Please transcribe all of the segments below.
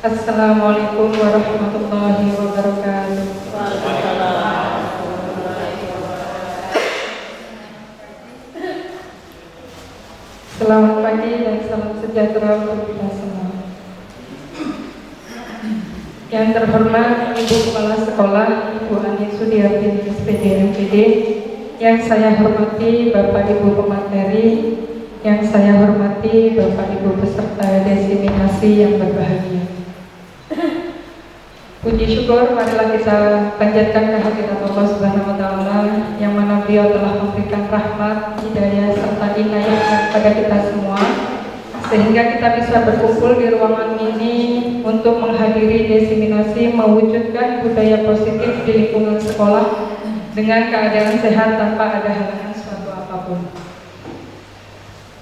Assalamualaikum warahmatullahi wabarakatuh. Selamat pagi dan salam sejahtera untuk kita semua. Yang terhormat Ibu Kepala Sekolah, Ibu Ani Sudiartini SPD MPD, yang saya hormati Bapak Ibu pemateri, yang saya hormati Bapak Ibu peserta desiminasi yang berbahagia. Puji syukur marilah kita panjatkan kehadirat Allah Subhanahu wa taala yang mana Beliau telah memberikan rahmat, hidayah serta inayah kepada kita semua sehingga kita bisa berkumpul di ruangan ini untuk menghadiri desiminasi mewujudkan budaya positif di lingkungan sekolah dengan keadaan sehat tanpa ada halangan suatu apapun.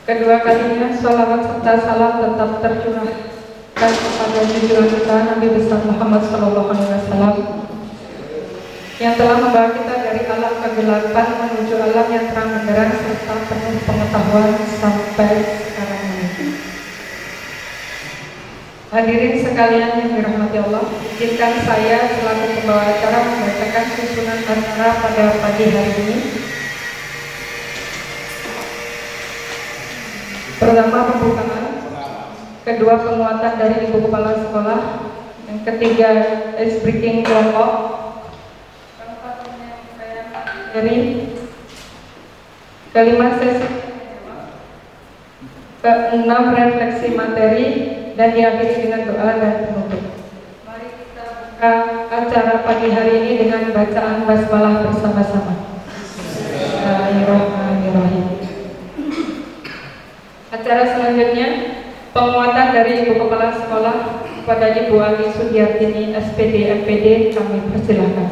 Kedua kalinya sholawat serta salam tetap tercurahkan kepada junjungan kita Nabi besar Muhammad SAW yang telah membawa kita dari alam kegelapan menuju alam yang terang benderang serta penuh pengetahuan sampai sekarang ini. Hadirin sekalian yang dirahmati Allah, izinkan saya selaku pembawa acara membacakan susunan acara pada pagi hari ini. Pertama, pembukaan. Kedua, penguatan dari Ibu Kepala Sekolah. Yang ketiga, ice breaking kelompok. Keempat, penyampaian materi. Kelima, sesi. Keenam, refleksi materi. Dan diakhiri dengan doa dan penutup. Mari kita buka acara pagi hari ini dengan bacaan basmalah bersama-sama. Bismillahirrahmanirrahim. Acara selanjutnya, penguatan dari Ibu Kepala Sekolah kepada Ibu Ani Sudiartini SPD MPD, kami persilahkan.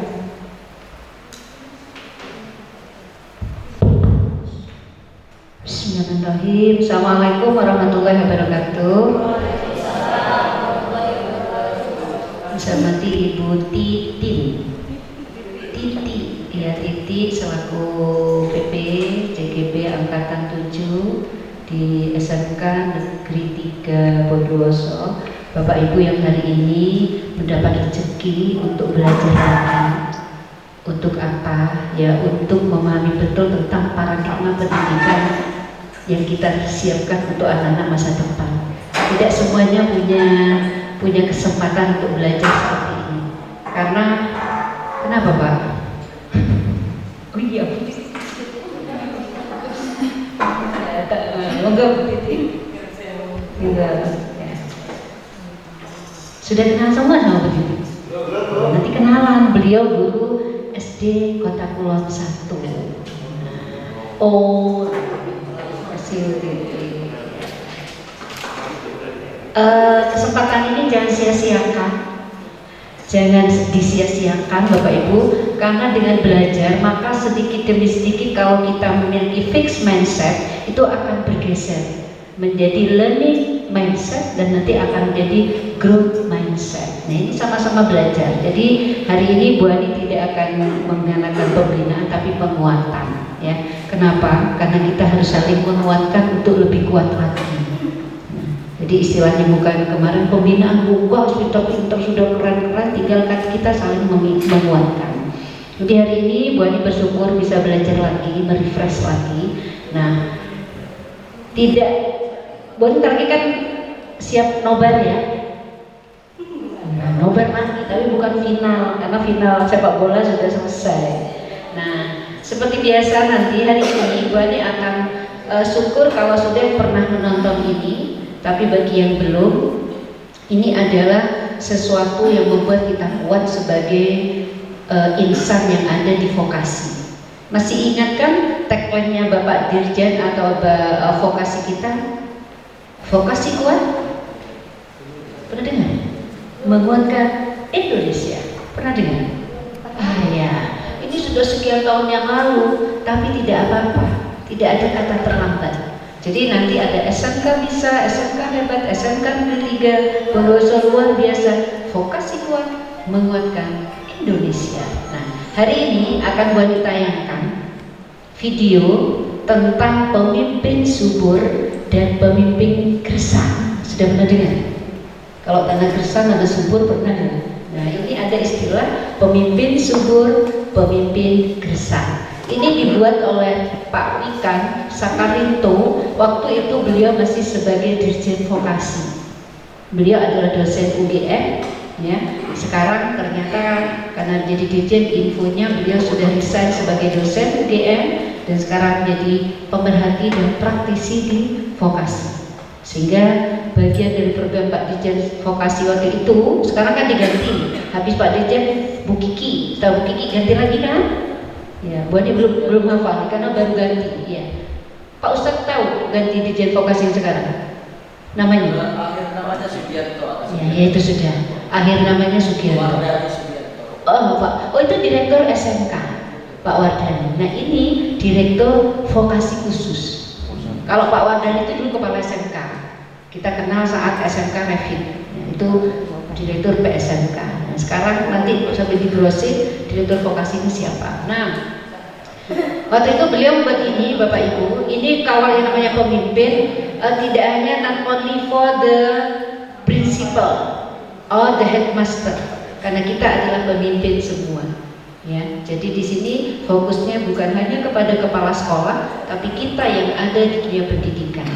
Bismillahirrahmanirrahim. Assalamualaikum warahmatullahi wabarakatuh. Saya Ibu Titi selaku PP JGB Angkatan 7 di SMK Negeri 3 Bondowoso. Bapak Ibu yang hari ini mendapat rezeki untuk belajar lagi. Untuk apa? Ya, untuk memahami betul tentang paradigma pendidikan yang kita siapkan untuk anak-anak masa depan. Tidak semuanya punya kesempatan untuk belajar seperti ini. Karena kenapa, Pak? Oh iya, Moga Bu Titi. Sudah kenal semua sama Bu Titi? Nanti kenalan, beliau guru SD Kota Kulon 1. Oh, kasih Bu Titi. Kesempatan ini jangan sia-siakan. Jangan disia-siakan Bapak Ibu, karena dengan belajar maka sedikit demi sedikit kalau kita memiliki fixed mindset itu akan bergeser menjadi learning mindset dan nanti akan menjadi growth mindset. Nah, ini sama-sama belajar. Jadi hari ini Bu Ani tidak akan menggunakan pembinaan tapi penguatan, ya. Kenapa? Karena kita harus saling menguatkan untuk lebih kuat lagi. Jadi istilahnya bukan kemarin pembinaan, wah sudah pintar, sudah keren-keren, tinggal kita saling menguatkan. Jadi hari ini Bu Ani bersyukur bisa belajar lagi, merefresh lagi. Nah, tidak, Bu Ani tadi kan siap nobar ya. Nah, nobar nanti, tapi bukan final, karena final sepak bola sudah selesai. Nah, seperti biasa nanti hari ini Bu Ani akan syukur kalau sudah pernah menonton ini. Tapi bagi yang belum, ini adalah sesuatu yang membuat kita kuat sebagai insan yang ada di vokasi. Masih ingat kan tagline-nya Bapak Dirjen atau vokasi kita? Vokasi kuat? Pernah dengar? Menguatkan Indonesia. Pernah dengar? Ah ya, ini sudah sekian tahun yang lalu, tapi tidak apa-apa. Tidak ada kata terlambat. Jadi nanti ada SMK bisa, SMK hebat, SMK Negeri 3 Bondowoso luar biasa, vokasi kuat, menguatkan Indonesia. Nah, hari ini akan Bu Ani tayangkan video tentang pemimpin subur dan pemimpin gersang. Sudah pernah dengar? Kalau tanah gersang, tanah subur pernah ya? Nah ini ada istilah pemimpin subur, pemimpin gersang. Ini dibuat oleh Pak Wikan Sakarinto. Waktu itu beliau masih sebagai Dirjen Vokasi. Beliau adalah dosen UGM, ya. Sekarang ternyata karena jadi Dirjen, infonya beliau sudah resign sebagai dosen UGM dan sekarang menjadi pemerhati dan praktisi di vokasi. Sehingga bagian dari program Pak Dirjen Vokasi waktu itu sekarang kan diganti. Habis Pak Dirjen Bu Kiki, tahu Bu Kiki ganti lagi kan? Ya, Bu Ani belum hafal karena baru ganti. Ya. Pak Ustadz tahu ganti Dirjen Vokasi yang sekarang? Namanya? Akhir namanya Sugiarto. Ya itu sudah. Akhir namanya Sugiarto. Oh Pak, oh itu direktur SMK Pak Wardani. Nah ini direktur vokasi khusus. Kalau Pak Wardani itu dulu kepala SMK. Kita kenal saat SMK Revit. Itu direktur PSMK. Nah, sekarang nanti sampai di brosir direktur vokasi ini siapa. Nah, waktu itu beliau membuat ini, Bapak Ibu, ini kawal yang namanya pemimpin, tidak hanya not only for the principal or the headmaster, karena kita adalah pemimpin semua. Ya, jadi di sini fokusnya bukan hanya kepada kepala sekolah, tapi kita yang ada di dunia pendidikan.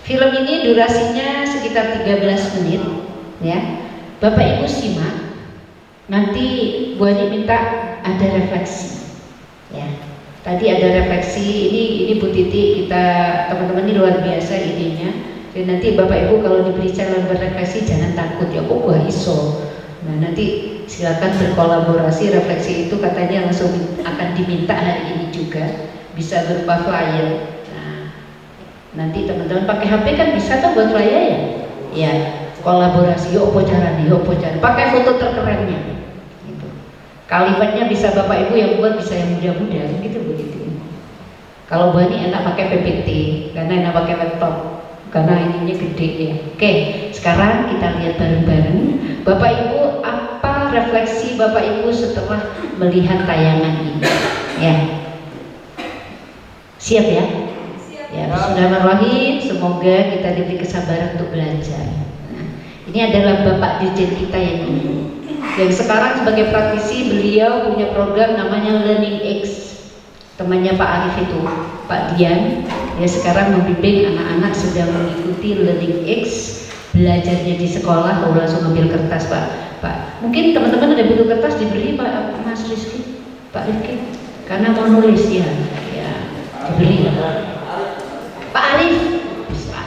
Film ini durasinya sekitar 13 menit, ya. Bapak Ibu simak. Nanti Bu Ani minta ada refleksi, ya. Tadi ada refleksi, ini Bu Titi, kita teman-teman ini luar biasa idenya. Dan nanti Bapak Ibu kalau diberi challenge berefleksi jangan takut ya, kok gua iso. Nah nanti silakan berkolaborasi, refleksi itu katanya langsung akan diminta hari ini juga, bisa berupa flyer. Nah, nanti teman-teman pakai HP kan bisa tuh buat flyer ya? Ya, kolaborasi, yuk bocoran, pakai foto terkerennya. Kalimatnya bisa Bapak Ibu yang buat, bisa yang muda-muda gitu begitu. Kalau Bu Ani enak pakai PPT karena enak pakai laptop karena ininya gede ya. Oke, sekarang kita lihat bareng-bareng. Bapak Ibu, apa refleksi Bapak Ibu setelah melihat tayangan ini? Ya, siap ya? Ya, bismillahirrahmanirrahim. Semoga kita diberi kesabaran untuk belajar. Nah, ini adalah Bapak Dirjen kita yang dulu. Yang sekarang sebagai praktisi beliau punya program namanya Learning X. Temannya Pak Arif itu, Pak Dian, ya sekarang membimbing anak-anak sedang mengikuti Learning X, belajarnya di sekolah. Kalau langsung ambil kertas Pak. Mungkin teman-teman ada butuh kertas diberi Pak Mas Rizky, Pak Rizky, karena mau nulis ya diberi. Pak Arif, bisa.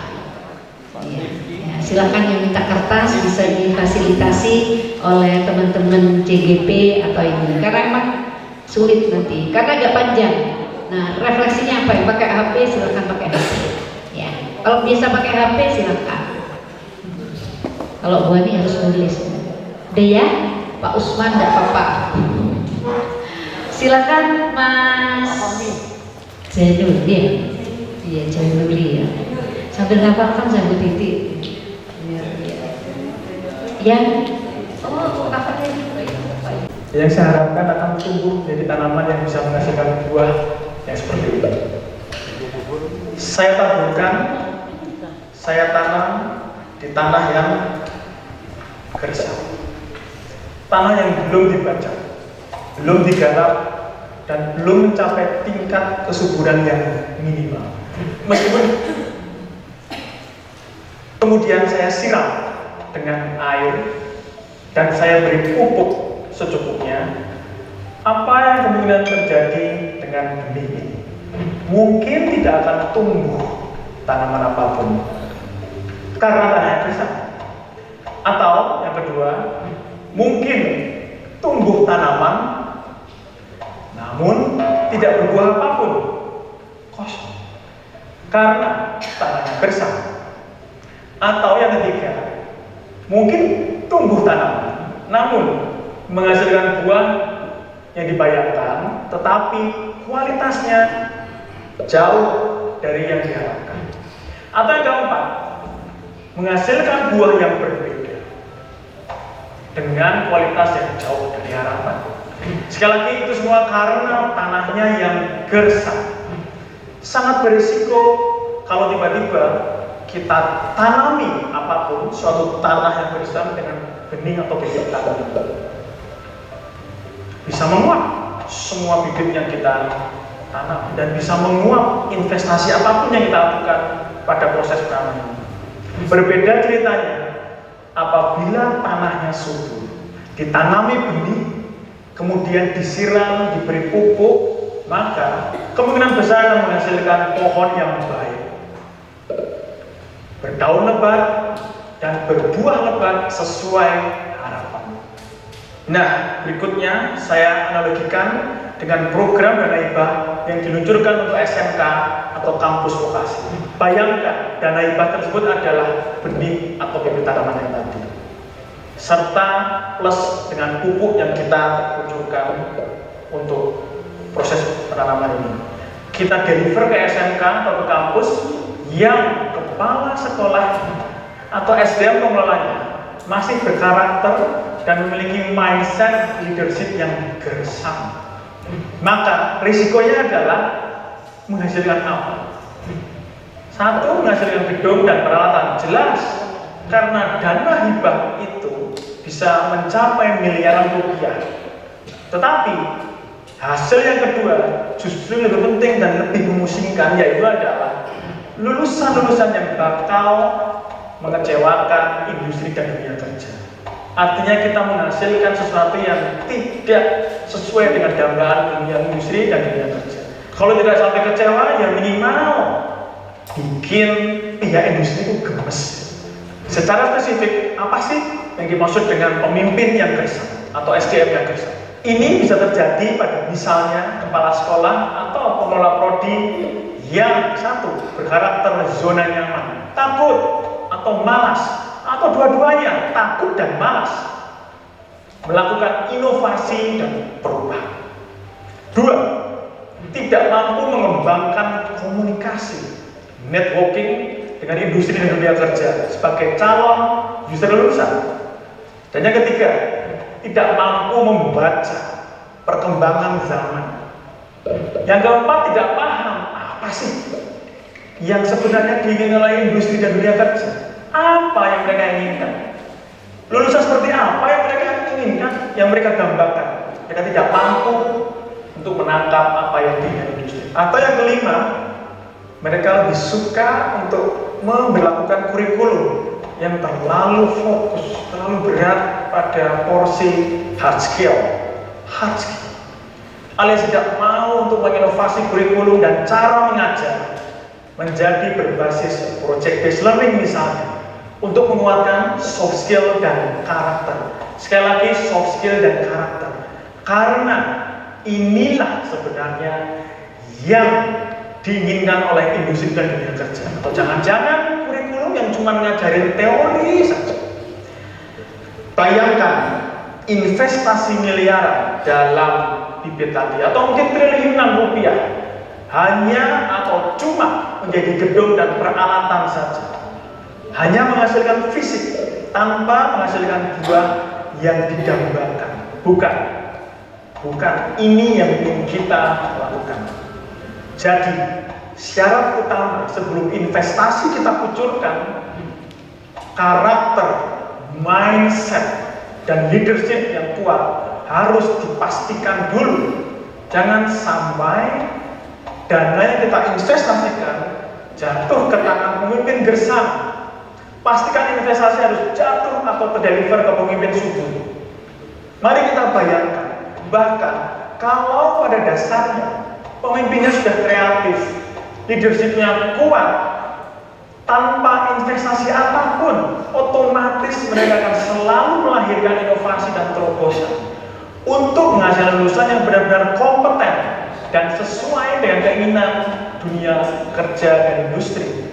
Ya, silakan yang minta kertas bisa difasilitasi oleh teman-teman CGP atau ini, karena emang sulit nanti karena agak panjang. Nah refleksinya apa? Yang pakai HP silakan pakai HP ya. Kalau biasa pakai HP silakan. Kalau Bu Ani harus nulis deh ya, Pak Usman dan Papa. Silakan Mas Zainul ya. Iya Zainul ya. Sambil ngapalkan saya Bu Titi. Yang yang saya harapkan akan tumbuh menjadi tanaman yang bisa menghasilkan buah yang seperti ini. Saya taburkan, saya tanam di tanah yang gersang, tanah yang belum dibaca, belum digarap, dan belum mencapai tingkat kesuburan yang minimal. Meskipun kemudian saya siram dengan air dan saya beri pupuk secukupnya, apa yang kemungkinan terjadi dengan benih ini? Mungkin tidak akan tumbuh tanaman apapun karena tanahnya gersang. Atau yang kedua, mungkin tumbuh tanaman namun tidak berbuah apapun, kosong karena tanahnya gersang. Atau yang ketiga, mungkin tumbuh tanaman namun menghasilkan buah yang dibayangkan, tetapi kualitasnya jauh dari yang diharapkan. Atau yang keempat, menghasilkan buah yang berbeda dengan kualitas yang jauh dari harapan. Sekali lagi itu semua karena tanahnya yang gersang. Sangat berisiko kalau tiba-tiba kita tanami apapun, suatu tanah yang gersam dengan benih atau bibit tanam, bisa menguap semua bibit yang kita tanam dan bisa menguap investasi apapun yang kita lakukan pada proses penanaman. Berbeda ceritanya apabila tanahnya subur, ditanami benih, kemudian disiram, diberi pupuk, maka kemungkinan besar akan menghasilkan pohon yang baik, berdaun lebat dan berbuah lebat sesuai harapan. Nah, berikutnya saya analogikan dengan program dana hibah yang diluncurkan untuk SMK atau kampus vokasi. Bayangkan dana hibah tersebut adalah benih atau bibit tanaman yang tadi, serta plus dengan pupuk yang kita kucurkan untuk proses penanaman ini. Kita deliver ke SMK atau ke kampus yang kepala sekolah atau SDM pengelolanya masih berkarakter dan memiliki mindset leadership yang gersam. Maka risikonya adalah menghasilkan apa? Satu, menghasilkan gedung dan peralatan, jelas, karena dana hibah itu bisa mencapai miliaran rupiah. Tetapi hasil yang kedua justru lebih penting dan lebih memusingkan, yaitu adalah lulusan-lulusan yang bakal mengecewakan industri dan dunia kerja. Artinya kita menghasilkan sesuatu yang tidak sesuai dengan dambaan dunia industri dan dunia kerja. Kalau tidak sampai kecewa, ya minimal bikin pihak industri itu gemes. Secara spesifik, apa sih yang dimaksud dengan pemimpin yang gersam atau SDM yang gersam? Ini bisa terjadi pada misalnya kepala sekolah atau pengelola prodi yang satu, berkarakter zona nyaman, takut atau malas, atau dua-duanya, takut dan malas melakukan inovasi dan perubahan. Dua, tidak mampu mengembangkan komunikasi, networking dengan industri dan dunia kerja sebagai calon user lulusan. Dan yang ketiga, tidak mampu membaca perkembangan zaman. Yang keempat, tidak paham apa sih yang sebenarnya diinginkan oleh industri dan dunia kerja. Apa yang mereka inginkan? Lulusan seperti apa yang mereka inginkan, yang mereka gambarkan? Mereka tidak mampu untuk menangkap apa yang diinginkan industri. Atau yang kelima, mereka lebih suka untuk memberlakukan kurikulum yang terlalu fokus, terlalu berat pada porsi hard skill, alias tidak mau untuk menginovasi kurikulum dan cara mengajar menjadi berbasis project based learning misalnya, untuk menguatkan soft skill dan karakter. Sekali lagi, soft skill dan karakter, karena inilah sebenarnya yang diinginkan oleh industri dan dunia kerja. Atau jangan-jangan kurikulum yang cuma ngajarin teori saja. Bayangkan investasi miliaran dalam bibit tadi, atau mungkin triliunan rupiah, hanya atau cuma menjadi gedung dan peralatan saja, hanya menghasilkan fisik tanpa menghasilkan buah yang didambakan. Bukan ini yang ingin kita lakukan. Jadi syarat utama sebelum investasi kita kucurkan, karakter, mindset, dan leadership yang kuat harus dipastikan dulu. Jangan sampai dana yang kita investasikan jatuh ke tangan pemimpin gersam. Pastikan investasi harus jatuh atau terdeliver ke pemimpin subur. Mari kita bayangkan, bahkan kalau pada dasarnya pemimpinnya sudah kreatif, leadershipnya kuat, tanpa investasi apapun, otomatis mereka akan selalu melahirkan inovasi dan terobosan untuk menghasilkan lulusan yang benar-benar kompeten dan sesuai dengan keinginan dunia kerja dan industri.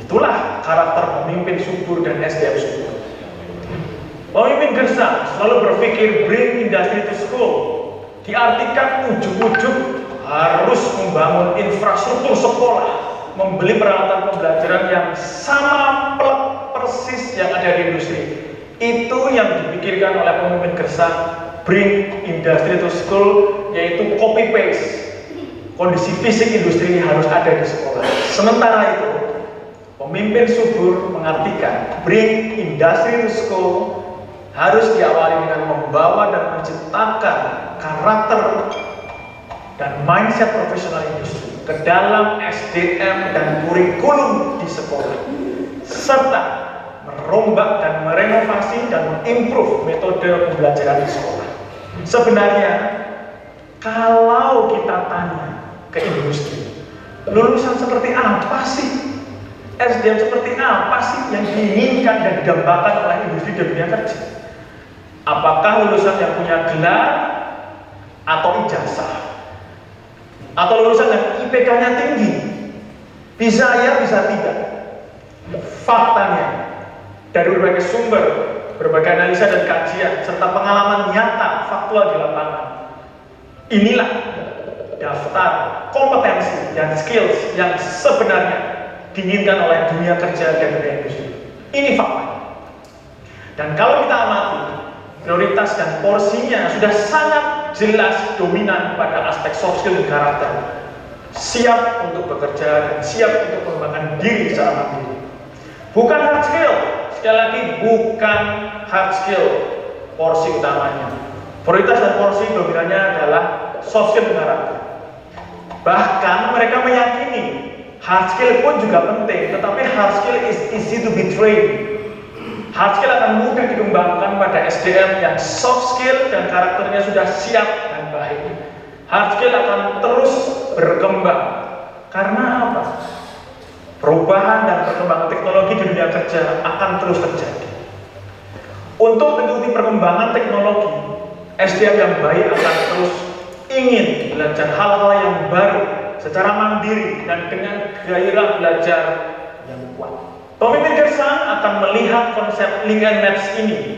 Itulah karakter pemimpin subur dan SDM subur. Pemimpin gersam selalu berpikir bring industry to school, diartikan ujuk-ujuk harus membangun infrastruktur sekolah, membeli peralatan pembelajaran yang sama persis yang ada di industri. Itu yang dipikirkan oleh pemimpin gersam, bring industry to school, yaitu copy paste. Kondisi fisik industri ini harus ada di sekolah. Sementara itu, Pemimpin subur mengartikan bring industry to school harus diawali dengan membawa dan menciptakan karakter dan mindset profesional industri ke dalam SDM dan kurikulum di sekolah, serta merombak dan merenovasi dan mengimprove metode pembelajaran di sekolah. Sebenarnya, kalau kita tanya ke industri, lulusan seperti apa sih? SDM seperti apa sih yang diinginkan dan didambakan oleh industri dan dunia kerja? Apakah lulusan yang punya gelar atau ijazah? Atau lulusan yang IPK-nya tinggi? Bisa ya, bisa tidak. Faktanya, dari berbagai sumber, berbagai analisa dan kajian, serta pengalaman nyata faktual di lapangan, inilah daftar kompetensi dan skills yang sebenarnya diinginkan oleh dunia kerja dan dunia industri. Ini fakta. Dan kalau kita amati, prioritas dan porsinya sudah sangat jelas dominan pada aspek soft skill dan karakter. Siap untuk bekerja dan siap untuk mengembangkan diri secara mandiri. Bukan hard skill, sekali lagi bukan hard skill porsi utamanya. Prioritas dan porsi dominannya adalah soft skill dan karakter. Bahkan mereka meyakini hard skill pun juga penting, tetapi hard skill is easy to be trained. Hard skill akan mudah dikembangkan pada SDM yang soft skill dan karakternya sudah siap dan baik. Hard skill akan terus berkembang. Karena apa? Perubahan dan perkembangan teknologi di dunia kerja akan terus terjadi. Untuk mengikuti perkembangan teknologi, SDM yang baik akan terus ingin belajar hal-hal yang baru secara mandiri dan dengan gairah belajar yang kuat. Pemimpin Gersang akan melihat konsep link and match ini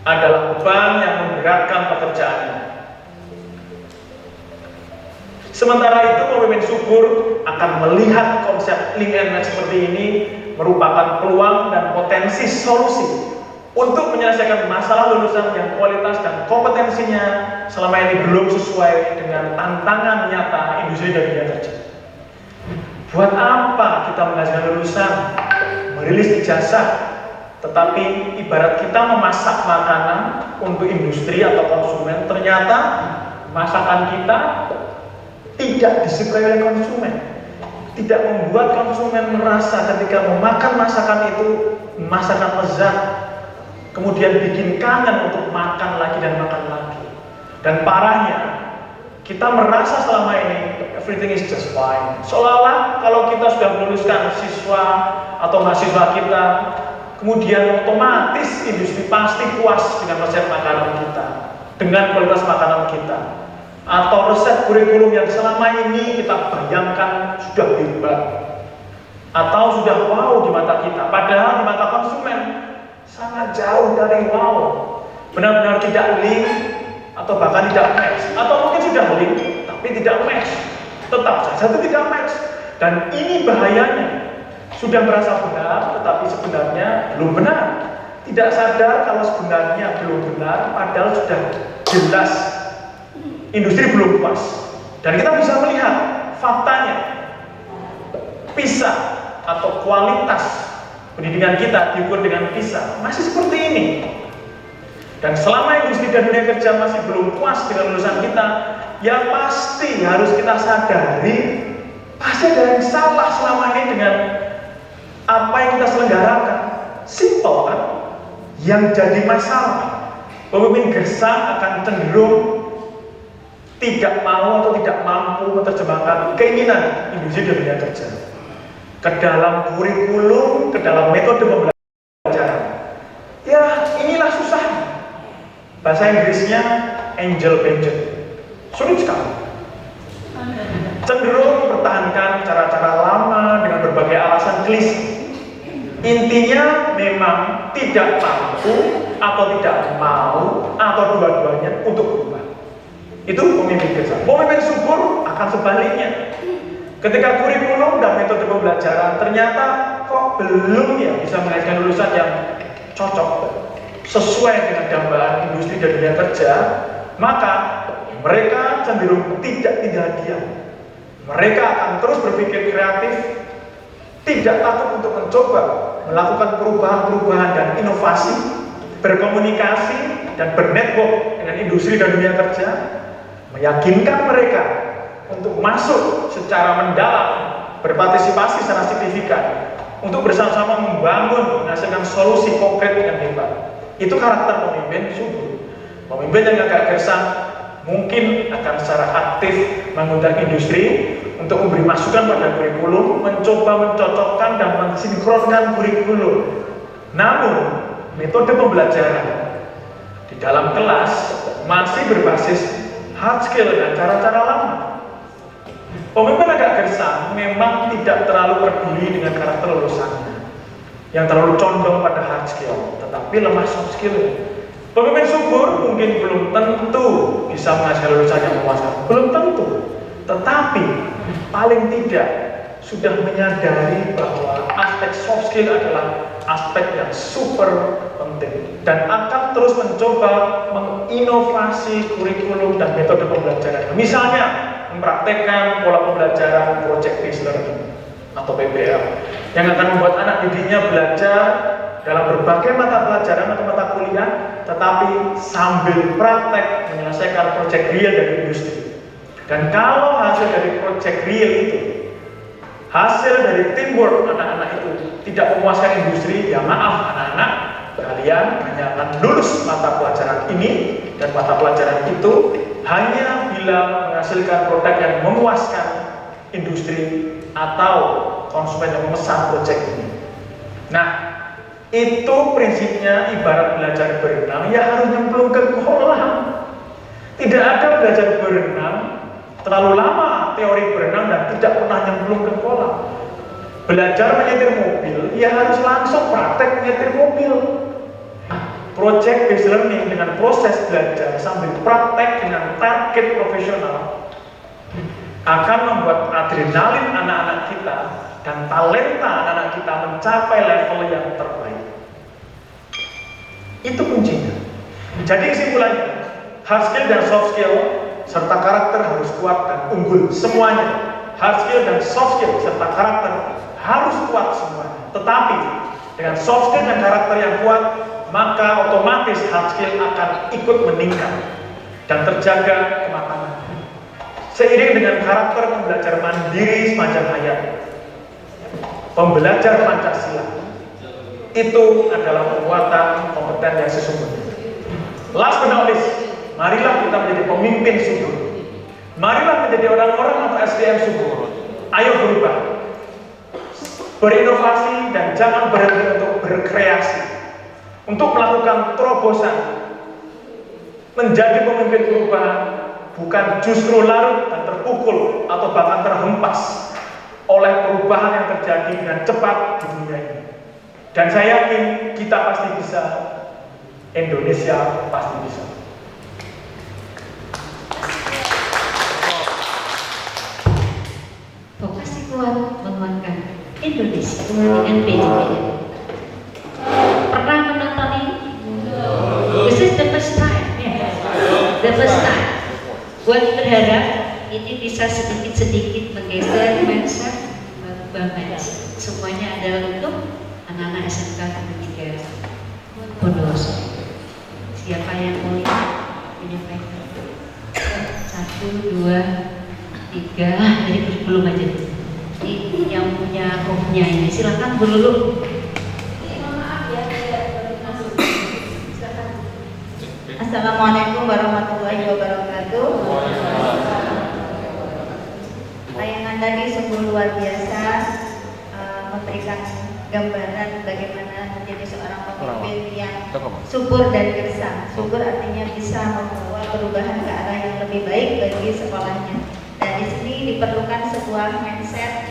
adalah beban yang memberatkan pekerjaannya. Sementara itu, pemimpin subur akan melihat konsep link and match seperti ini merupakan peluang dan potensi solusi untuk menyelesaikan masalah lulusan yang kualitas dan kompetensinya selama ini belum sesuai dengan tantangan nyata industri dan dunia kerja. Buat apa kita menghasilkan lulusan, merilis ijazah, tetapi ibarat kita memasak makanan untuk industri atau konsumen, ternyata masakan kita tidak disukai oleh konsumen, tidak membuat konsumen merasa ketika memakan masakan itu masakan lezat, kemudian bikin kangen untuk makan lagi dan makan lagi. Dan parahnya, kita merasa selama ini everything is just fine. Seolah-olah kalau kita sudah meluluskan siswa atau mahasiswa kita, kemudian otomatis industri pasti puas dengan resep makanan kita, dengan kualitas makanan kita, atau resep kurikulum yang selama ini kita bayangkan sudah hebat, atau sudah wow di mata kita, padahal di mata konsumen sangat jauh dari wow, benar-benar tidak link atau bahkan tidak match, atau mungkin sudah link tapi tidak match, tetap saja itu tidak match. Dan ini bahayanya, sudah merasa benar tetapi sebenarnya belum benar, tidak sadar kalau sebenarnya belum benar padahal sudah jelas industri belum puas. Dan kita bisa melihat faktanya, PISA atau kualitas pendidikan kita diukur dengan PISA masih seperti ini. Dan selama industri dan dunia kerja masih belum puas dengan lulusan kita, ya pasti harus kita sadari pasti ada yang salah selama ini dengan apa yang kita selenggarakan. Simple kan? Yang jadi masalah, pemimpin Gersang akan cenderung tidak mau atau tidak mampu menerjemahkan keinginan industri dan dunia kerja ke dalam kurikulum, ke dalam metode pembelajaran. Ya, inilah susahnya. Bahasa Inggrisnya angel pageant. Sulit sekali. Cenderung mempertahankan cara-cara lama dengan berbagai alasan klise. Intinya memang tidak mampu atau tidak mau atau dua-duanya untuk berubah. Itu pemimpin Gersang. Pemimpin subur akan sebaliknya. Ketika kurikulum dan metode pembelajaran ternyata kok belum ya bisa menghasilkan lulusan yang cocok sesuai dengan dambaan industri dan dunia kerja, maka mereka cenderung tidak tinggal diam. Mereka akan terus berpikir kreatif tidak takut untuk mencoba melakukan perubahan-perubahan dan inovasi, berkomunikasi dan bernetwork dengan industri dan dunia kerja, meyakinkan mereka untuk masuk secara mendalam, berpartisipasi secara signifikan, untuk bersama-sama membangun, menghasilkan solusi konkret yang hebat. Itu karakter pemimpin subur. Pemimpin yang agak gersang mungkin akan secara aktif mengundang industri untuk memberi masukan pada kurikulum, mencoba mencocokkan dan mensinkronkan kurikulum. Namun, metode pembelajaran di dalam kelas masih berbasis hard skill dan cara-cara lama. Pemimpin agak gersang memang tidak terlalu peduli dengan karakter lulusannya yang terlalu condong pada hard skill, tetapi lemah soft skill. Pemimpin subur mungkin belum tentu bisa menghasilkan lulusan yang memuaskan, belum tentu. Tetapi paling tidak sudah menyadari bahwa aspek soft skill adalah aspek yang super penting dan akan terus mencoba menginovasi kurikulum dan metode pembelajaran. Misalnya mempraktekkan pola pembelajaran project based learning atau PBL yang akan membuat anak didiknya belajar dalam berbagai mata pelajaran atau mata kuliah, tetapi sambil praktek menyelesaikan proyek real dari industri. Dan kalau hasil dari proyek real itu, hasil dari teamwork anak-anak itu tidak memuaskan industri, ya maaf anak-anak, kalian hanya akan lulus mata pelajaran ini dan mata pelajaran itu hanya bila menghasilkan produk yang memuaskan industri atau konsumen yang memesan proyek ini. Nah, itu prinsipnya ibarat belajar berenang, ya harus nyemplung ke kolam. Tidak ada belajar berenang terlalu lama teori berenang dan tidak pernah nyemplung ke kolam. Belajar menyetir mobil, ya harus langsung praktek menyetir mobil. Project based learning dengan proses belajar sambil praktek dengan target profesional akan membuat adrenalin anak-anak kita dan talenta anak-anak kita mencapai level yang terbaik. Itu kuncinya. Jadi kesimpulannya, hard skill dan soft skill serta karakter harus kuat dan unggul semuanya. Hard skill dan soft skill serta karakter harus kuat semuanya. Tetapi dengan soft skill dan karakter yang kuat, maka otomatis hard skill akan ikut meningkat dan terjaga kematangan. Seiring dengan karakter pembelajar mandiri sepanjang hayat, pembelajar Pancasila itu adalah penguatan kompeten yang sesungguhnya. Last but not least, marilah kita menjadi pemimpin subur. Marilah menjadi orang-orang atau SDM subur. Ayo berubah, berinovasi dan jangan berhenti untuk berkreasi, untuk melakukan terobosan, menjadi pemimpin perubahan, bukan justru larut dan terpukul atau bahkan terhempas oleh perubahan yang terjadi dengan cepat di dunia ini. Dan saya yakin kita pasti bisa, Indonesia pasti bisa. Vokasi kuat menguatkan Indonesia dengan PDB. Pernah menonton ini? This is the first time, yeah. The first time. Buat berharap ini bisa sedikit-sedikit menggeser mindset mindset. Semuanya adalah untuk anak-anak SMK ketiga Bondowoso. Siapa yang mau menyampaikan? 1, 2, 3. Jadi belum aja. Ini yang punya rohnya ini. Silakan Bu Lulu. Assalamualaikum warahmatullahi wabarakatuh. Tayangan tadi sungguh luar biasa, memberikan gambaran bagaimana menjadi seorang pemimpin yang subur dan gersang. Subur artinya bisa membawa perubahan ke arah yang lebih baik bagi sekolahnya. Dan di sini diperlukan sebuah mindset,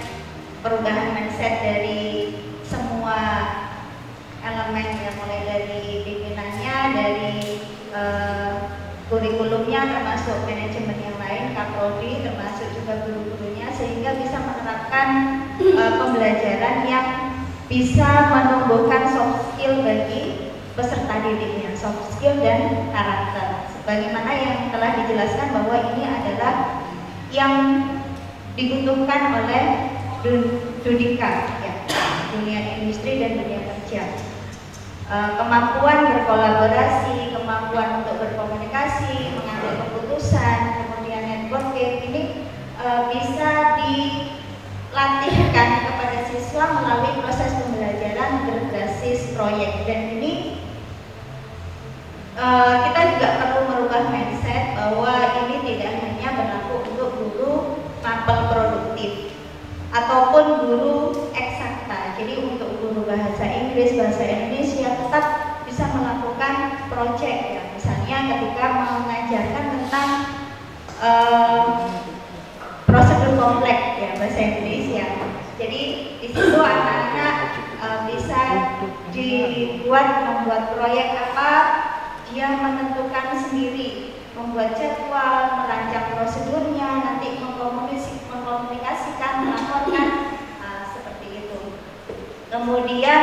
perubahan mindset dari semua elemen, yang mulai dari pimpinannya, dari kurikulumnya, termasuk manajemen yang lain, Kaprodi, termasuk juga guru-gurunya, sehingga bisa menerapkan pembelajaran yang bisa menumbuhkan soft skill bagi peserta didiknya, soft skill dan karakter. Sebagaimana yang telah dijelaskan bahwa ini adalah yang dibutuhkan oleh Dudika, ya. dunia industri dan dunia kerja. Kemampuan berkolaborasi, kemampuan untuk berkomunikasi, mengambil keputusan, kemudian networking ini bisa dilatihkan kepada siswa melalui proses pembelajaran berbasis proyek. Dan ini kita juga perlu merubah mindset bahwa ini tidak hanya berlaku untuk guru mapel produktif ataupun guru eksakta. Jadi untuk guru bahasa Inggris, bahasa Indonesia tetap bisa melakukan proyek ya. Misalnya ketika mengajarkan tentang prosedur kompleks ya bahasa Indonesia. Jadi di situ anak-anak bisa membuat proyek apa, dia menentukan sendiri, membuat jadwal, merancang prosedurnya, nanti mengkomunikasikan, melaporkan, seperti itu. Kemudian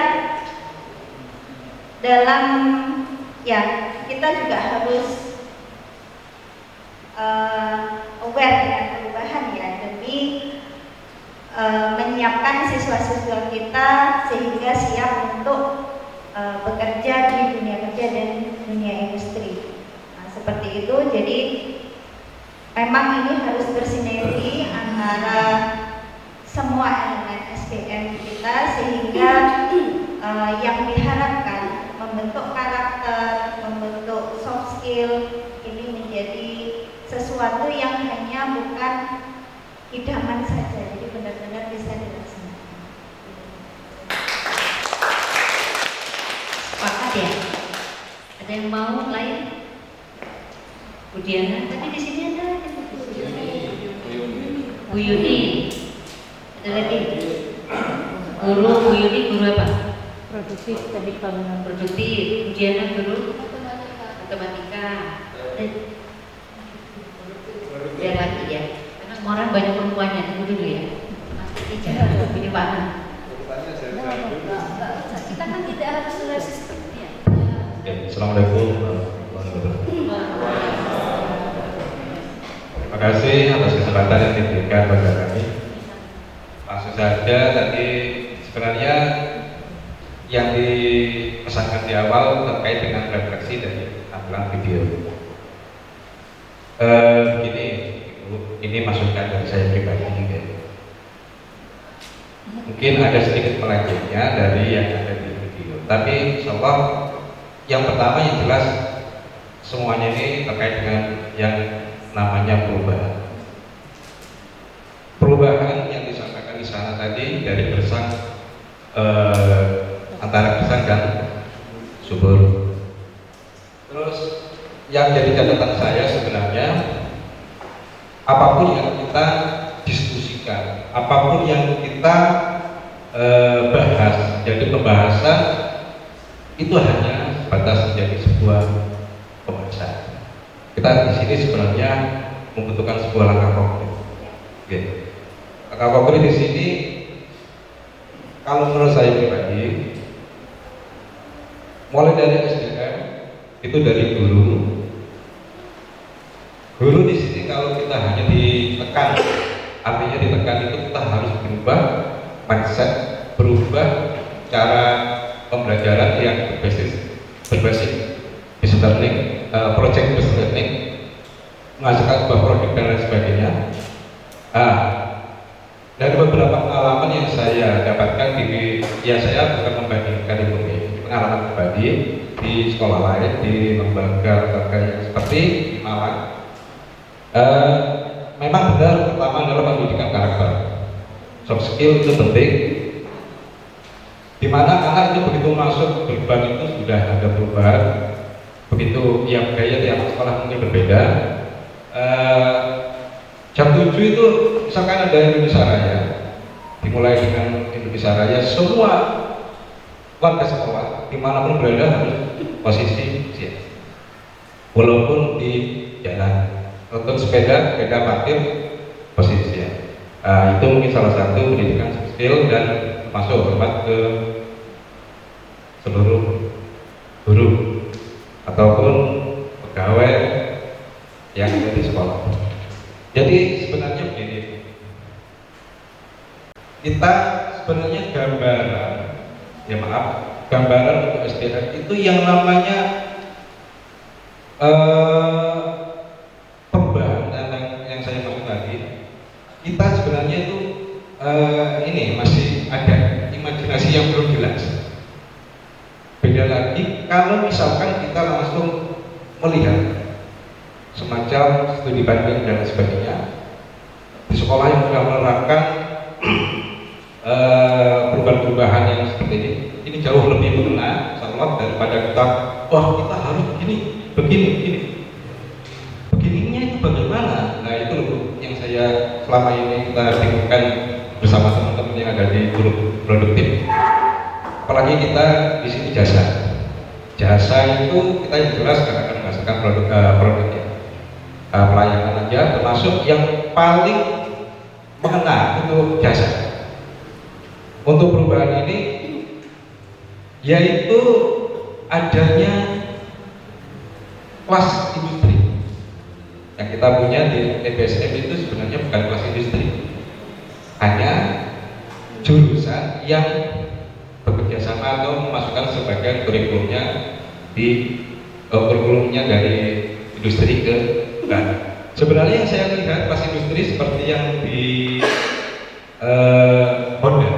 dalam ya kita juga harus aware dengan perubahan ya, demi menyiapkan siswa-siswa kita sehingga siap untuk bekerja di dunia kerja dan dunia industri. Seperti itu. Jadi memang ini harus bersinergi antara semua elemen SDM kita sehingga yang diharapkan membentuk karakter, membentuk soft skill ini menjadi sesuatu yang hanya bukan idaman saja, jadi benar-benar bisa dilaksanakan. Sepakat ya? Ada yang mau lain? Bu Diana, tadi di sini ada Bu Yuni. Ada lagi? Guru Bu Yuni, guru apa? Produktif teknik bangunan. Produktif. Bu Diana guru matematika. Biar lagi ya. Karena semua orang banyak perempuannya, tunggu dulu ya. Nanti jangan pilih mana. Kita kan tidak harus seleksi seperti ya. Assalamualaikum warahmatullahi wabarakatuh. Terima kasih atas kesempatan yang diberikan kepada kami. Langsung saja, tadi sebenarnya yang dipesankan di awal terkait dengan refleksi dari tampilan video. Begini, ini masukan dari saya pribadi. Mungkin ada sedikit melencengnya dari yang ada di video, tapi insya Allah yang pertama yang jelas semuanya ini terkait dengan yang namanya perubahan. Perubahan yang disampaikan di sana tadi dari gersang antara gersang dan subur. Terus yang jadi catatan saya sebenarnya apapun yang kita diskusikan, apapun yang kita bahas, jadi pembahasan itu hanya sebatas menjadi sebuah pembahasan. Kita di sini sebenarnya membutuhkan sebuah langkah konkret. Langkah konkret di sini, kalau menurut saya pribadi, mulai dari SDM itu dari guru. Guru di sini kalau kita hanya ditekan, artinya ditekan itu kita harus berubah mindset, berubah cara pembelajaran yang berbasis business learning, project business learning, menghasilkan sebuah produk dan lain sebagainya. Dari beberapa pengalaman yang saya dapatkan saya bukan membandingkan ini, pengalaman pribadi di sekolah lain, di lembaga yang seperti di Malang. Memang benar, pertama adalah pendidikan karakter, soft skill itu penting. Dimana anak itu begitu masuk gerbang itu sudah ada perubahan. Begitu yang gaya tiap sekolah mungkin berbeda. Jam 7 itu misalkan ada Indonesia Raya, dimulai dengan Indonesia Raya, semua warga sekolah dimanapun berada harus posisi siap, walaupun di jalan. Untuk sepeda parkir posisi siap. Itu mungkin salah satu pendidikan skill dan masuk hormat ke seluruh guru ataupun pegawai yang ada di sekolah. Jadi sebenarnya begini, kita sebenarnya gambaran ya maaf, gambaran untuk SDR itu yang namanya perubahan yang saya maksud tadi. Kita sebenarnya itu ini masih ada imajinasi yang belum jelas. Beda lagi kalau misalkan kita langsung melihat semacam studi banding dan sebagainya di sekolah yang sudah menerapkan perubahan-perubahan yang seperti ini jauh lebih mengena sangat daripada kita kita harus begini begininya itu bagaimana. Nah itu yang saya selama ini kita bingungkan bersama teman-teman yang ada di grup produktif. Apalagi kita di sini jasa itu kita yang jelas akan menghasilkan produknya, pelayanan aja termasuk yang paling mengena untuk jasa. Untuk perubahan ini yaitu adanya kelas industri yang kita punya di EBSM itu sebenarnya bukan kelas industri, hanya jurusan yang bekerja sama atau memasukkan sebagian kurikulumnya dari industri ke bahan. Sebenarnya yang saya lihat kelas industri seperti yang di Honda.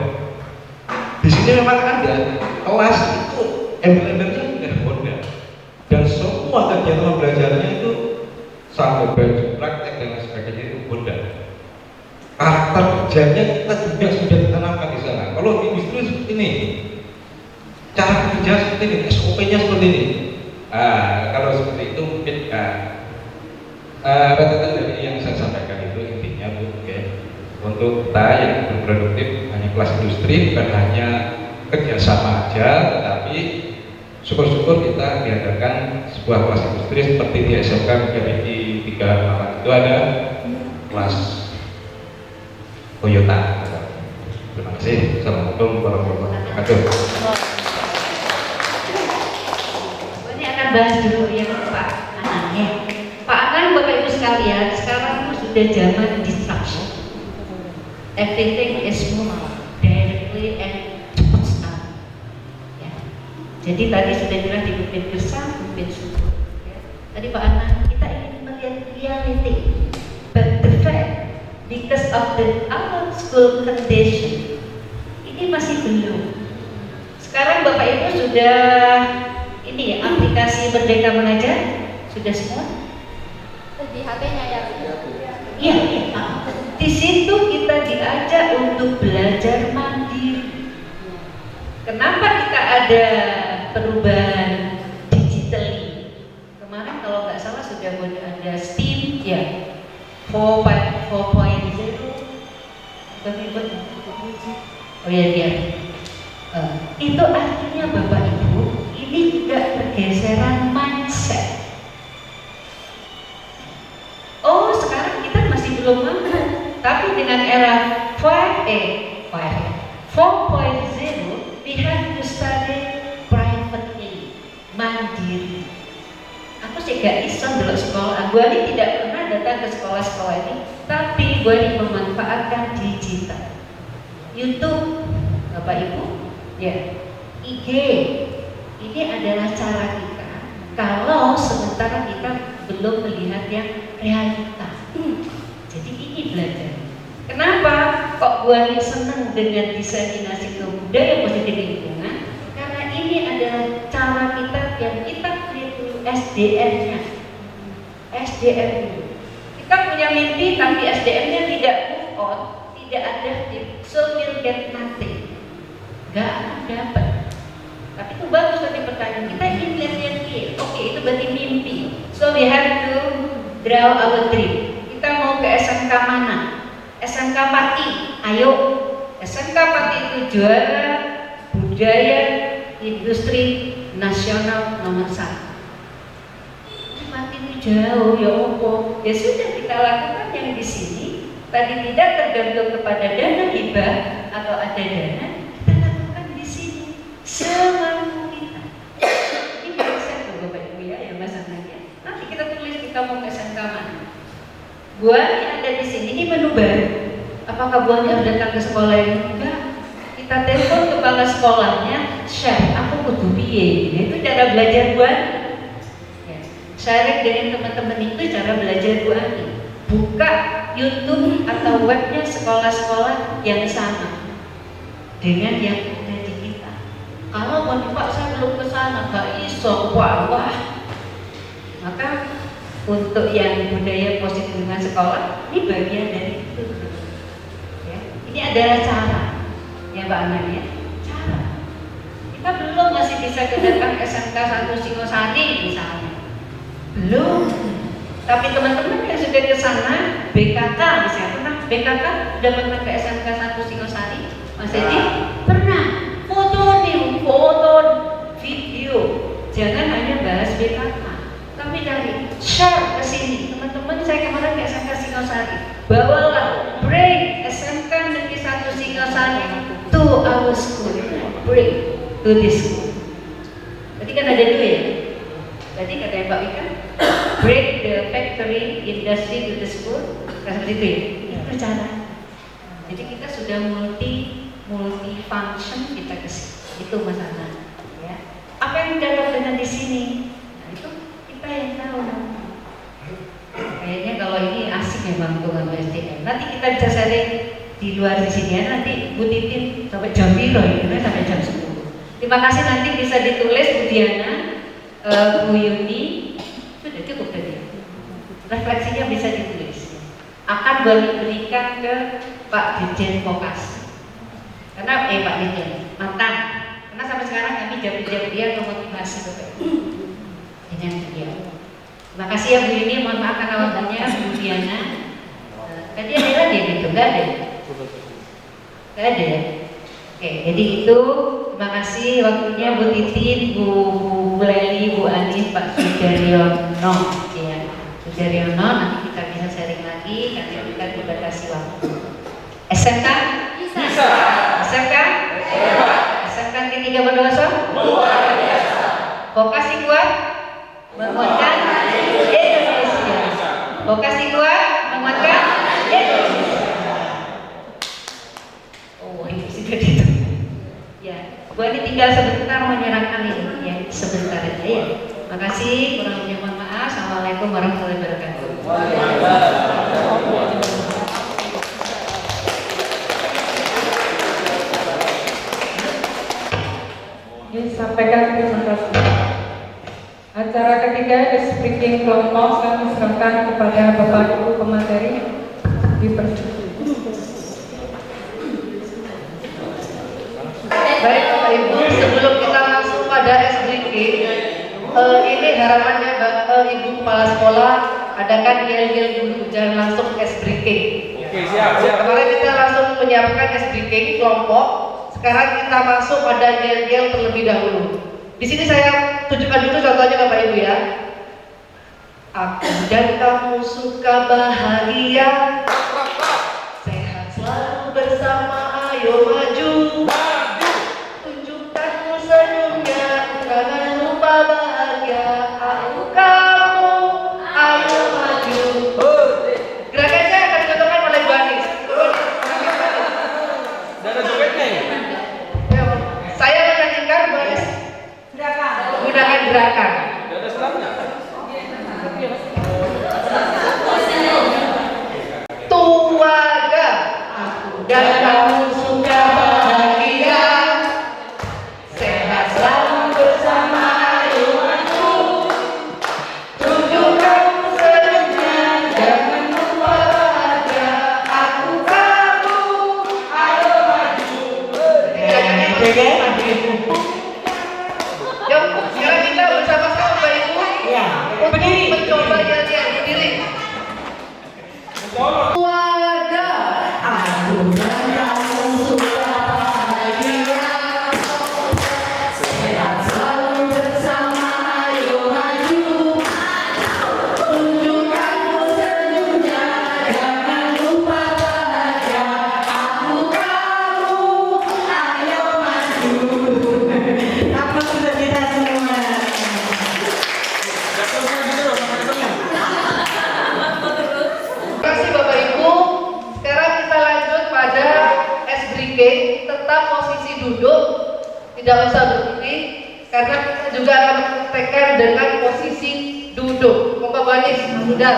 Di sini memang ada kelas itu embel-embelnya udah Honda dan semua kegiatan belajarnya itu sampai baju praktek dan sebagainya itu Honda. Karakter kerjanya kita juga sudah ditanamkan di sana. Kalau di industri seperti ini, cara kerja seperti ini, SOP-nya seperti ini. Kalau seperti itu mungkin rata-rata dari yang saya sampaikan itu intinya Bu, untuk kita yang berproduktif hanya kelas industri, bukan hanya kerjasama aja, tetapi syukur-syukur kita diadakan sebuah kelas industri seperti di SMK Megabiti 3 Malang itu ada kelas Toyota. Terima kasih. Assalamualaikum warahmatullahi wabarakatuh. Ini akan bahas dulu yang Pak Anang. Pak Anang, Bapak Ibu sekalian, sekarang itu sudah zaman disruption. Everything is moved directly and cepat sekali. Ya. Jadi tadi sudah bilang dipimpin gersang, dipimpin subur. Ya. Tadi Pak Anang, kita ingin melihat reality, but the fact, because of our school condition, ini masih belum. Sekarang Bapak Ibu sudah ini aplikasi Merdeka Mengajar sudah semua? Di HP-nya ya. Iya. Di situ kita diajak untuk belajar mandiri. Kenapa kita ada perubahan digital ini? Kemarin kalau nggak salah sudah ada STEAM ya, 4.0. Oh ya dia. Itu artinya Bapak Ibu, ini juga pergeseran mindset. Oh sekarang kita masih belum makan. Tapi dengan era 4.0, we have to study privately, mandiri. Aku sih gak iseng dulu sekolah. Gue ini tidak pernah datang ke sekolah-sekolah ini, tapi gue ini memanfaatkan digital, YouTube, Bapak Ibu, ya, IG. Ini adalah cara kita. Kalau sementara kita belum melihat yang realita. Jadi ini belajar. Kenapa kok gua ini senang dengan diseminasi ke budaya positif lingkungan? Karena ini adalah cara kita yang kita create dulu SDM-nya. SDM dulu. Kita punya mimpi tapi SDM-nya tidak move on, tidak adaptif, so we'll get nothing. Gak akan dapat. Tapi itu bagus tadi pertanyaan. Kita ingin lihat real. Oke, itu berarti mimpi. So we have to draw our dream. Kita mau ke SMK mana? SMK Pati, ayo. SMK Pati itu juara budaya industri nasional nomor 1. Pati itu jauh ya opo. Ya sudah kita lakukan yang di sini. Tadi tidak tergantung kepada dana hibah atau ada dana, kita lakukan di sini semampu kita. Ini bisa tuh Bapak Ibu ya Mas Ananya. Nanti kita tulis kita mau ke SMK mana. Buah yang ada di sini ini menu baru. Apakah buahnya harus datang ke sekolah yang enggak? Kita kita telepon kepala sekolahnya, share, aku kudu piye. Itu cara belajar Bu Ani. Ya. Sharing dengan teman-teman itu cara belajar Bu Ani. Buka YouTube atau webnya sekolah-sekolah yang sama dengan yang ada di kita. Kalau mau Pak saya belum ke sana, gak iso, wah. Maka untuk yang budaya positif dengan sekolah, ini bagian dari itu. Ya. Ini adalah cara, ya Mbak Ana ya. Cara. Kita belum masih bisa kedatang SMK 1 Singosari misalnya, belum. Tapi teman-teman yang sudah ke sana, BKK misalnya, pernah BKK sudah pernah ke SMK 1 Singosari? Mas Edi? Pernah. Foto nih, foto, video. Jangan hanya bahas BKK, tapi dari share ke sini. Teman-teman saya kemarin ke SMK Singosari, bawalah bring SMK Negeri 1 Singosari to our school, bring to this school. Tadi kan ada dua ya. Tadi kata Pak Wika, bring the factory industry to the school, seperti itu ya. Itu cara. Jadi kita sudah multi function kita ke sini. Itu masalah. Ya. Apa yang dapat dengan di sini? Nah, itu kita yang tahu. Kayaknya kalau ini asik memang dengan SDM. Nanti kita bisa sharing di luar di sini ya. Nanti Bu Titin sampai jam biru ya, sampai jam 10. Terima kasih, nanti bisa ditulis Bu Diana, Bu Yuni, sudah cukup tadi. Refleksinya bisa ditulis. Akan berikan ke Pak Dirjen Vokasi. Karena Pak Dirjen mantan. Karena sampai sekarang kami jawab dia memotivasi Bapak dengan beliau. Terima kasih ya Bu Yuni, mohon maaf karena waktunya Bu Diana. Tadi ada lagi gitu, nggak ada? Nggak ada ya? Oke, jadi itu terima kasih waktunya Bu Titin, Bu Leli, Bu Ani, Pak Sudaryono ya. Sudaryono, nanti kita bisa sharing lagi karena kita dibatasi waktu. SMK? Bisa. SMK? SMK Tinggi Bondowoso? Luar biasa. Vokasi kuat? Menguatkan Indonesia. Vokasi kuat? Menguatkan Indonesia. Oh, ini sudah itu. Ya, Bu Ani tinggal sebentar menyerahkan ini ya, sebentar aja ya. Makasih, kurang lebihnya mohon maaf. Assalamualaikum warahmatullahi wabarakatuh. Disampaikan terima kasih. Acara ketiga speaking kelompok kami serahkan kepada Bapak Ibu pemateri dipersilakan. Baik Bapak Ibu, sebelum kita masuk pada SDG, ini harapannya Ibu Kepala Sekolah adakan yel-yel dulu, jangan langsung SDG. Oke, siap. Kemarin kita langsung menyiapkan SDG kelompok, sekarang kita masuk pada yel-yel terlebih dahulu. Di sini saya tunjukkan dulu contohnya Bapak Ibu ya. Aku dan kamu suka bahagia, sehat selalu bersama, ayo maju. Tunjukkanmu senyumnya, jangan lupa bahagia. Aku kamu, ayo maju. Gerakannya akan dicontohkan oleh Bu Anis. Dan ada jogetnya ya? Saya menyanyikan, Bu Anis gunakan gerakan. Tidak ada setelahnya. Tuaga, aku dan kamu suka bahagia, sehat selalu bersama, ayo maju. Tunjukkanmu senyumnya, jangan lupa bahagia. Aku kamu, ayo maju. Yuk, sekarang kita bersama-sama Bapak Ibu untuk mencoba nyanyian berdiri. Keluarga, aku dan kamu suka bahagia, sehat selalu bersama, ayo maju. Tunjukkanmu senyumnya, jangan lupa bahagia. Aku kamu, ayo maju. berdiri karena kita juga akan mempraktekkan dengan posisi duduk. Monggo Bu Anis, sudah.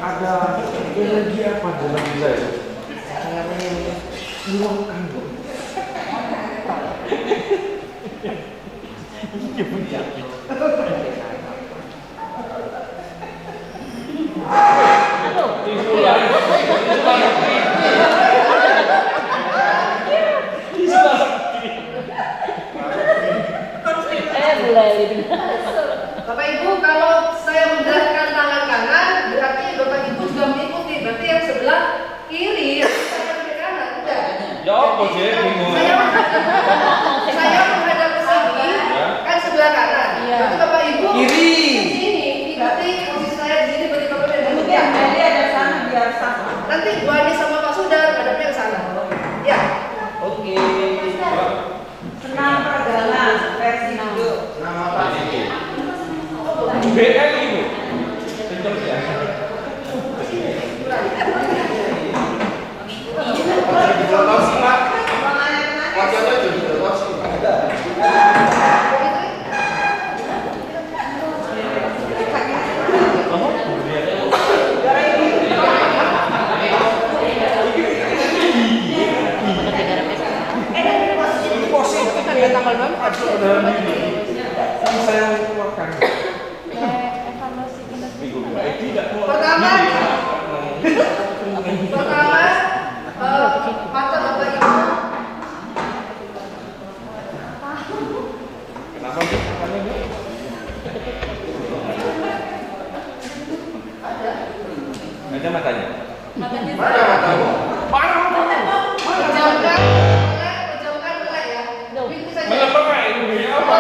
Ada energi apa dalam diri saya? Saya meluangkan. Bapak Ibu, kalau saya menggerakkan tangan kanan, berarti Bapak Ibu juga mengikuti. Berarti yang sebelah kiri, tangan ke kanan, udah. Ya apa sih? Bingung. Saya menghadap ke sini, kan sebelah kanan. Berarti Bapak Ibu Kiri. di sini, ikuti posisi saya di sini. Berarti Bapak Ibu ya. Nanti Bu Anies sama Pak Sudar hadapnya ke sana. Ya. Oke. Senam perjalanan versi duduk. BL itu. Kenceng ya. Pertama, mata Bapak Ibu. Kenapa sih? Ada matanya. Pejamkan melek ya. Itu saja. Melepaskan ini apa?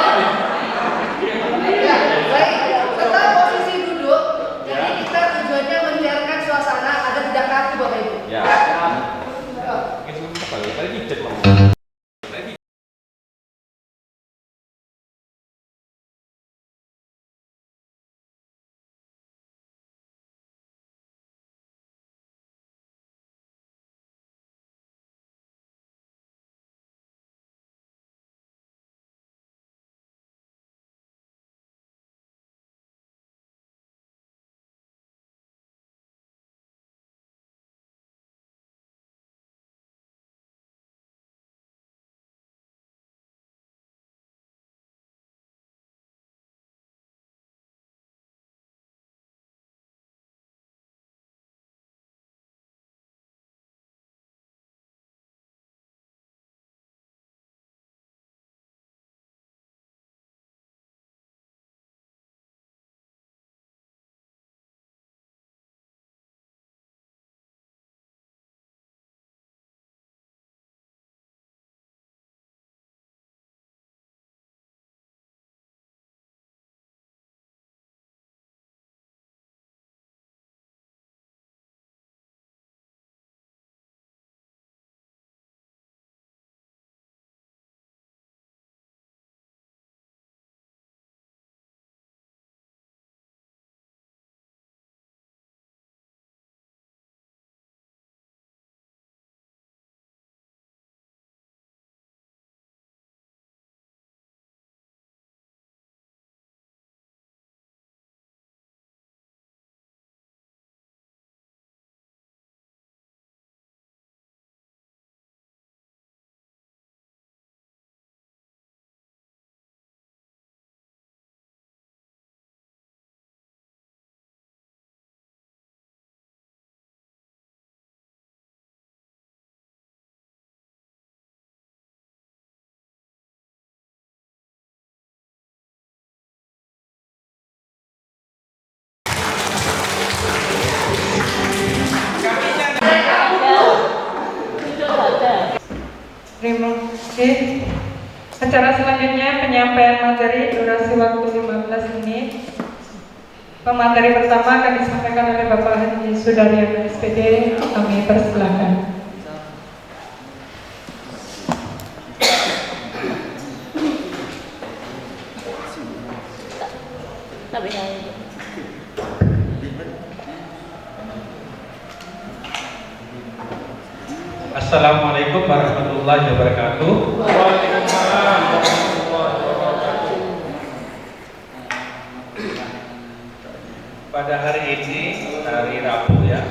Ya, baik. Tetap posisi duduk. Jadi kita tujuannya menyiarkan suasana agar tidak kaku Bapak Ibu. Ya. Ini apa ya? Tadi pijet Bang. Terima kasih. Acara selanjutnya penyampaian materi durasi waktu 15 menit. Pemateri pertama akan disampaikan oleh Bapak Haji Sudaryono SPD. Kami persilahkan. Assalamualaikum warahmatullahi wabarakatuh. Waalaikumsalam warahmatullahi wabarakatuh. Pada hari ini, hari Rabu ya,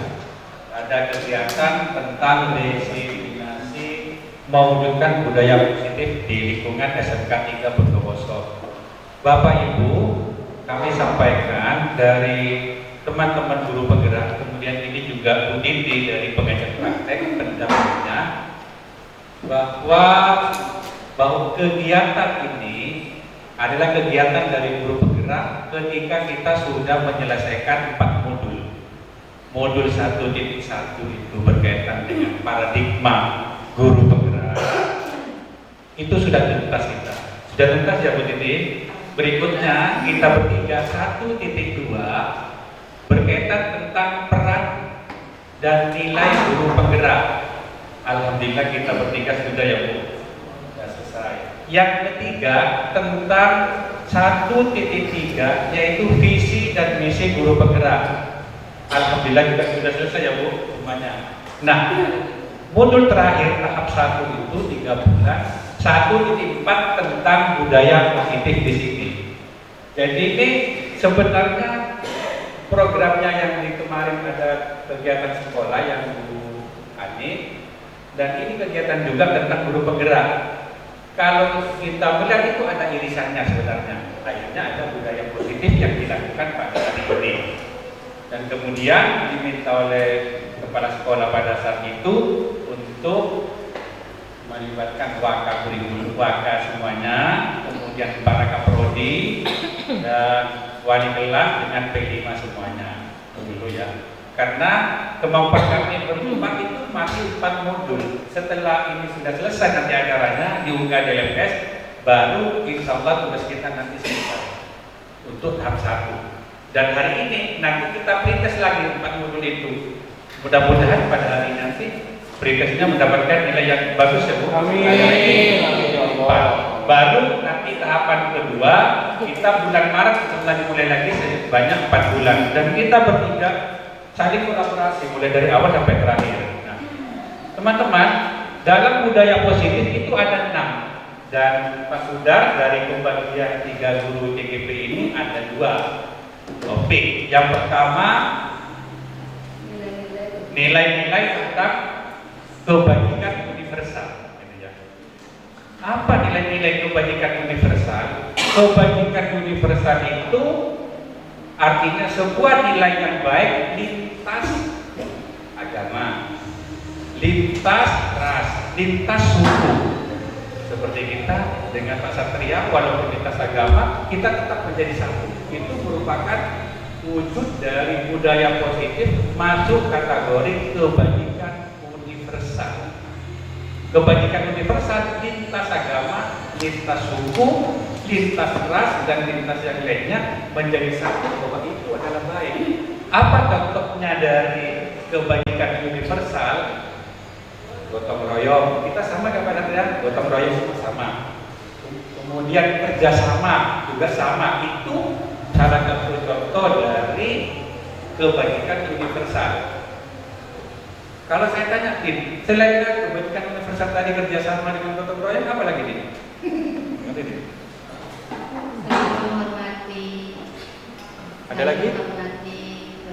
ada kegiatan tentang diseminasi mewujudkan budaya positif di lingkungan SMK 3 Bondowoso. Bapak Ibu, kami sampaikan dari teman-teman guru penggerak, kemudian ini juga Bu Diti dari pengajar praktek pendampingnya, bahwa kegiatan ini adalah kegiatan dari guru penggerak ketika kita sudah menyelesaikan 4 modul. Modul 1.1 itu berkaitan dengan paradigma guru penggerak. Itu sudah tuntas kita. Sudah tuntas ya Bu Diti? Berikutnya kita bertiga 1.2 berkaitan tentang peran dan nilai guru penggerak. Alhamdulillah kita bertiga sudah ya Bu, sudah selesai. Yang ketiga tentang 1.3 yaitu visi dan misi guru penggerak. Alhamdulillah juga sudah selesai ya Bu semuanya. Nah, modul terakhir tahap 1 itu 3 bulan, 1.4 tentang budaya positif di sini. Jadi ini sebenarnya programnya yang di kemarin ada kegiatan sekolah yang Bu Ani, dan ini kegiatan juga tentang guru penggerak. Kalau kita melihat itu ada irisannya sebenarnya. Akhirnya ada budaya positif yang dilakukan pada hari ini. Dan kemudian diminta oleh kepala sekolah pada saat itu untuk melibatkan waka semuanya, kemudian para kaprodi dan wali kelas dengan P5 semuanya dulu ya. Karena kemampuan kami berempat itu masih 4 modul. Setelah ini sudah selesai nanti acaranya diunggah di LMS, baru insya Allah tugas kita nanti selesai untuk tahap 1. Dan hari ini nanti kita pretest lagi 4 modul itu. Mudah-mudahan pada hari nanti pretestnya mendapatkan nilai yang bagus ya Bu. Amin. Amin ya Allah. Baru nanti tahapan kedua kita bulan Maret setelah dimulai lagi sebanyak 4 bulan, dan kita bertiga saling kolaborasi mulai dari awal sampai terakhir. Nah, teman-teman, dalam budaya positif itu ada 6, dan Pak Sudar dari pembagian 3 guru TGP ini ada 2 topik. Yang pertama nilai-nilai tentang kebajikan universal. Apa nilai-nilai kebajikan universal? Kebajikan universal itu artinya sebuah nilai yang baik lintas agama, lintas ras, lintas suku. Seperti kita dengan Pak Satria, walaupun lintas agama, kita tetap menjadi satu. Itu merupakan wujud dari budaya positif masuk kategori kebajikan universal. Kebajikan universal lintas agama, lintas suku, lintas ras, dan lintas yang lainnya menjadi satu bahwa itu adalah baik. Apa contohnya dari kebajikan universal? Gotong royong, kita sama kepada dia, gotong royong sama. Kemudian kerjasama juga sama. Itu salah satu contoh dari kebajikan universal. Kalau saya tanya, Din, selain kebajikan universal tadi kerjasama dengan gotong royong, apa lagi nih? menghormati, Ada lagi? menghormati,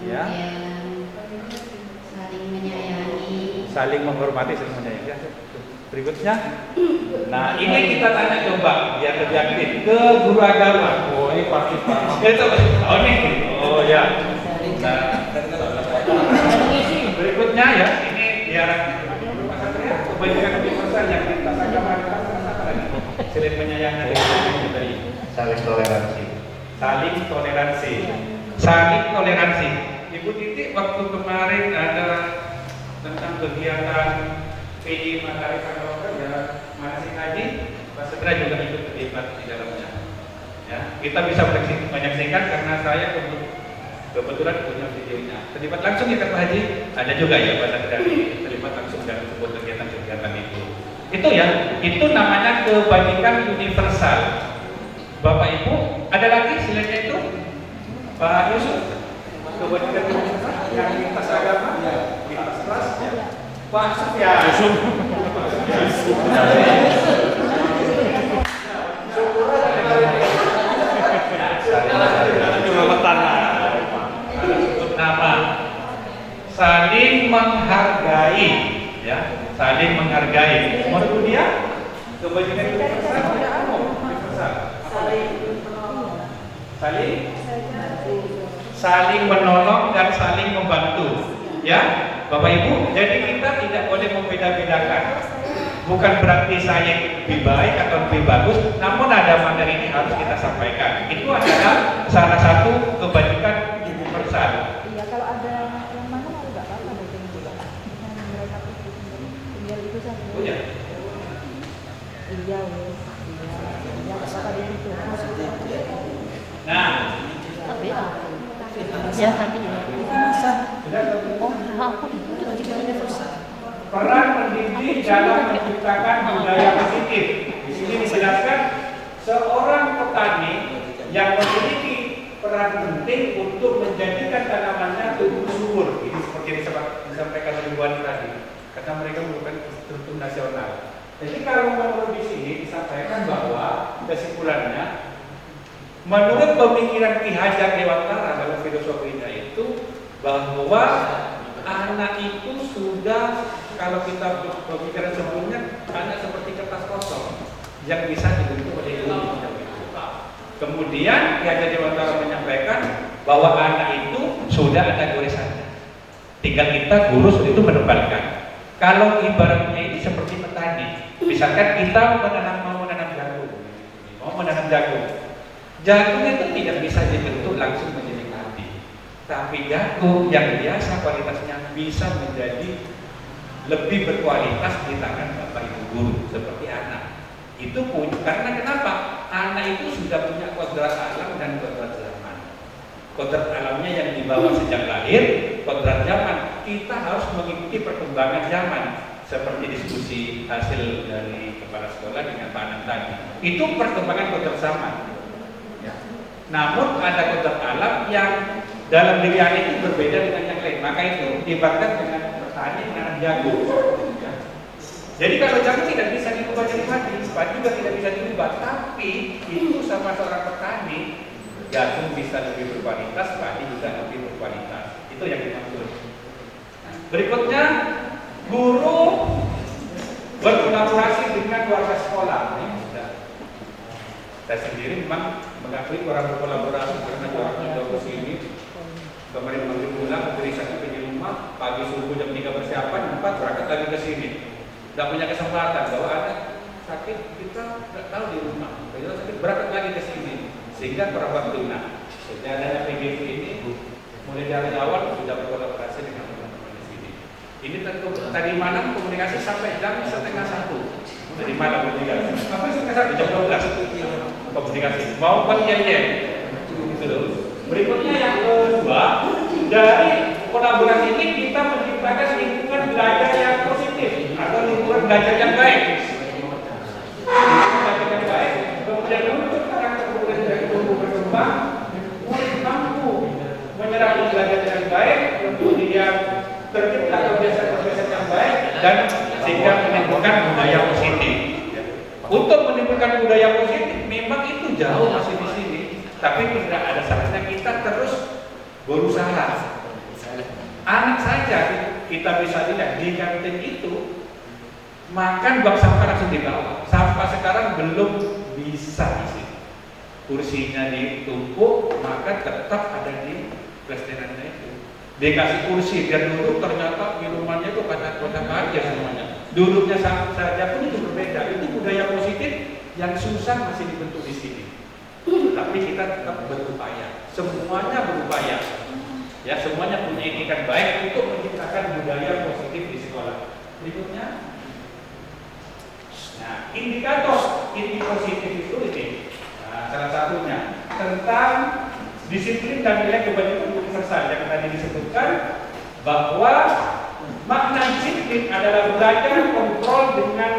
Ya. kemudian saling menyayangi. Saling menghormati, saling menyayangi. Ya, berikutnya, nah ini kita tanya coba biar lebih aktif ke guru agama. Oh, ini pasti paham. Itu, oh ini, oh ya. Nah, berikutnya ya, ini biar kebajikan universal yang lintas agama selain menyayangi dari saling toleransi. Saling toleransi. Saling toleransi. Ibu Titi waktu kemarin ada tentang kegiatan PI Matahari Kandroker ya, masih haji, Pak Sedra juga ikut terlibat di dalamnya. Ya, kita bisa menyaksikan karena saya kebetulan punya videonya. Terlibat langsung ya Pak Haji, ada juga ya Pak Sedra terlibat langsung dalam sebuah kegiatan itu. Itu ya, itu namanya kebajikan universal. Bapak Ibu, ada lagi selain itu? Pak Yusuf, kebajikan yang lintas agama, lintas ras, Pak Sufyan. Nama saling menghargai, ya, saling menghargai. Menurut dia kebajikan itu saling menolong dan saling membantu, ya, Bapak Ibu. Jadi kita tidak boleh membeda-bedakan. Bukan berarti saya lebih baik atau lebih bagus, namun ada materi ini harus kita sampaikan. Itu adalah salah satu kebajikan universal. Iya, kalau ada yang mana mau nggak apa-apa deh juga. Yang mereka tinggal itu saja. Oh ya. Iya, wes. Iya, yang apa di situ. Nah, Tapi ya tapi peran pendidik dalam menciptakan budaya positif. Di sini dijelaskan seorang petani yang memiliki peran penting untuk menjadikan tanamannya tumbuh subur. Ini seperti disampaikan oleh Bu Ani tadi, karena mereka merupakan struktur nasional. Jadi kalau menurut di sini disampaikan bahwa kesimpulannya, menurut pemikiran Ki Hajar Dewantara dalam filosofinya itu bahwa anak itu sudah, kalau kita berbicara sebelumnya, anak seperti kertas kosong yang bisa dibentuk oleh guru. Kemudian Ki Hajar Dewantara menyampaikan bahwa anak itu sudah ada goresannya, tinggal kita guru itu menebalkan. Kalau ibaratnya ini seperti petani, misalkan kita mau menanam jagung, jagung itu tidak bisa dibentuk langsung menjadi padi, tapi jagung yang biasa kualitasnya bisa menjadi lebih berkualitas di tangan Bapak Ibu guru seperti anak. Itu pun karena kenapa? Anak itu sudah punya kodrat alam dan kodrat zaman. Kodrat alamnya yang dibawa sejak lahir, kodrat zaman kita harus mengikuti perkembangan zaman. Seperti diskusi hasil dari kepala sekolah dengan Pak Anam tadi, itu perkembangan kodrat zaman. Namun ada kodrat alam yang dalam diri anak itu berbeda dengan yang lain. Maka itu diibaratkan dengan petani menanam jagung. Jadi kalau jagung tidak bisa diubah jadi padi juga tidak bisa diubah. Tapi itu sama seorang petani, jagung bisa lebih berkualitas, padi juga lebih berkualitas. Itu yang dimaksud. Nah, berikutnya, guru berkolaborasi dengan warga sekolah. Saya sendiri memang mengakui orang berkolaborasi karena orang jauh ke sini. Kemarin maghrib pulang, beri satu di rumah, pagi subuh jam 3 persiapan, 4 berangkat lagi ke sini. Tidak punya kesempatan bahwa ada sakit kita tidak tahu di rumah. Kalau sakit berangkat lagi ke sini, sehingga kurang waktu. Nah, sejak adanya PGV ini, mulai dari awal sudah berkolaborasi dengan teman-teman di sini. Ini tentu tadi malam komunikasi sampai jam 1:30. Tadi malam komunikasi sampai 1:30 jam 12 komunikasi. Mau penyanyian gitu loh. Berikutnya yang kedua, dari kolaborasi ini kita menciptakan lingkungan belajar yang positif atau lingkungan belajar yang baik. Belajar yang baik, kemudian untuk karakter kemudian dari tumbuh berkembang, murid mampu menyerap belajar yang baik, kemudian tercipta kebiasaan-kebiasaan yang baik dan sehingga menimbulkan budaya positif. Untuk menimbulkan budaya positif, memang itu jauh masih di sini. Tapi tidak ada salahnya kita terus berusaha. Anak saja kita bisa lihat di kantin itu makan buang sampah langsung dibawa. Sampah sekarang belum bisa isi. Kursinya ditumpuk, maka tetap ada di restorannya itu. Dikasih kursi dan duduk, ternyata di rumahnya itu kotak-kotak aja semuanya. Duduknya saja pun itu berbeda. Itu budaya positif yang susah masih dibentuk di sini. Tapi kita tetap berupaya, semuanya berupaya, ya semuanya punya etikat baik untuk menciptakan budaya positif di sekolah. Berikutnya, nah indikator inti positif itu ini, nah, salah satunya tentang disiplin dan nilai kebajikan universal yang tadi disebutkan bahwa makna disiplin adalah belajar kontrol dengan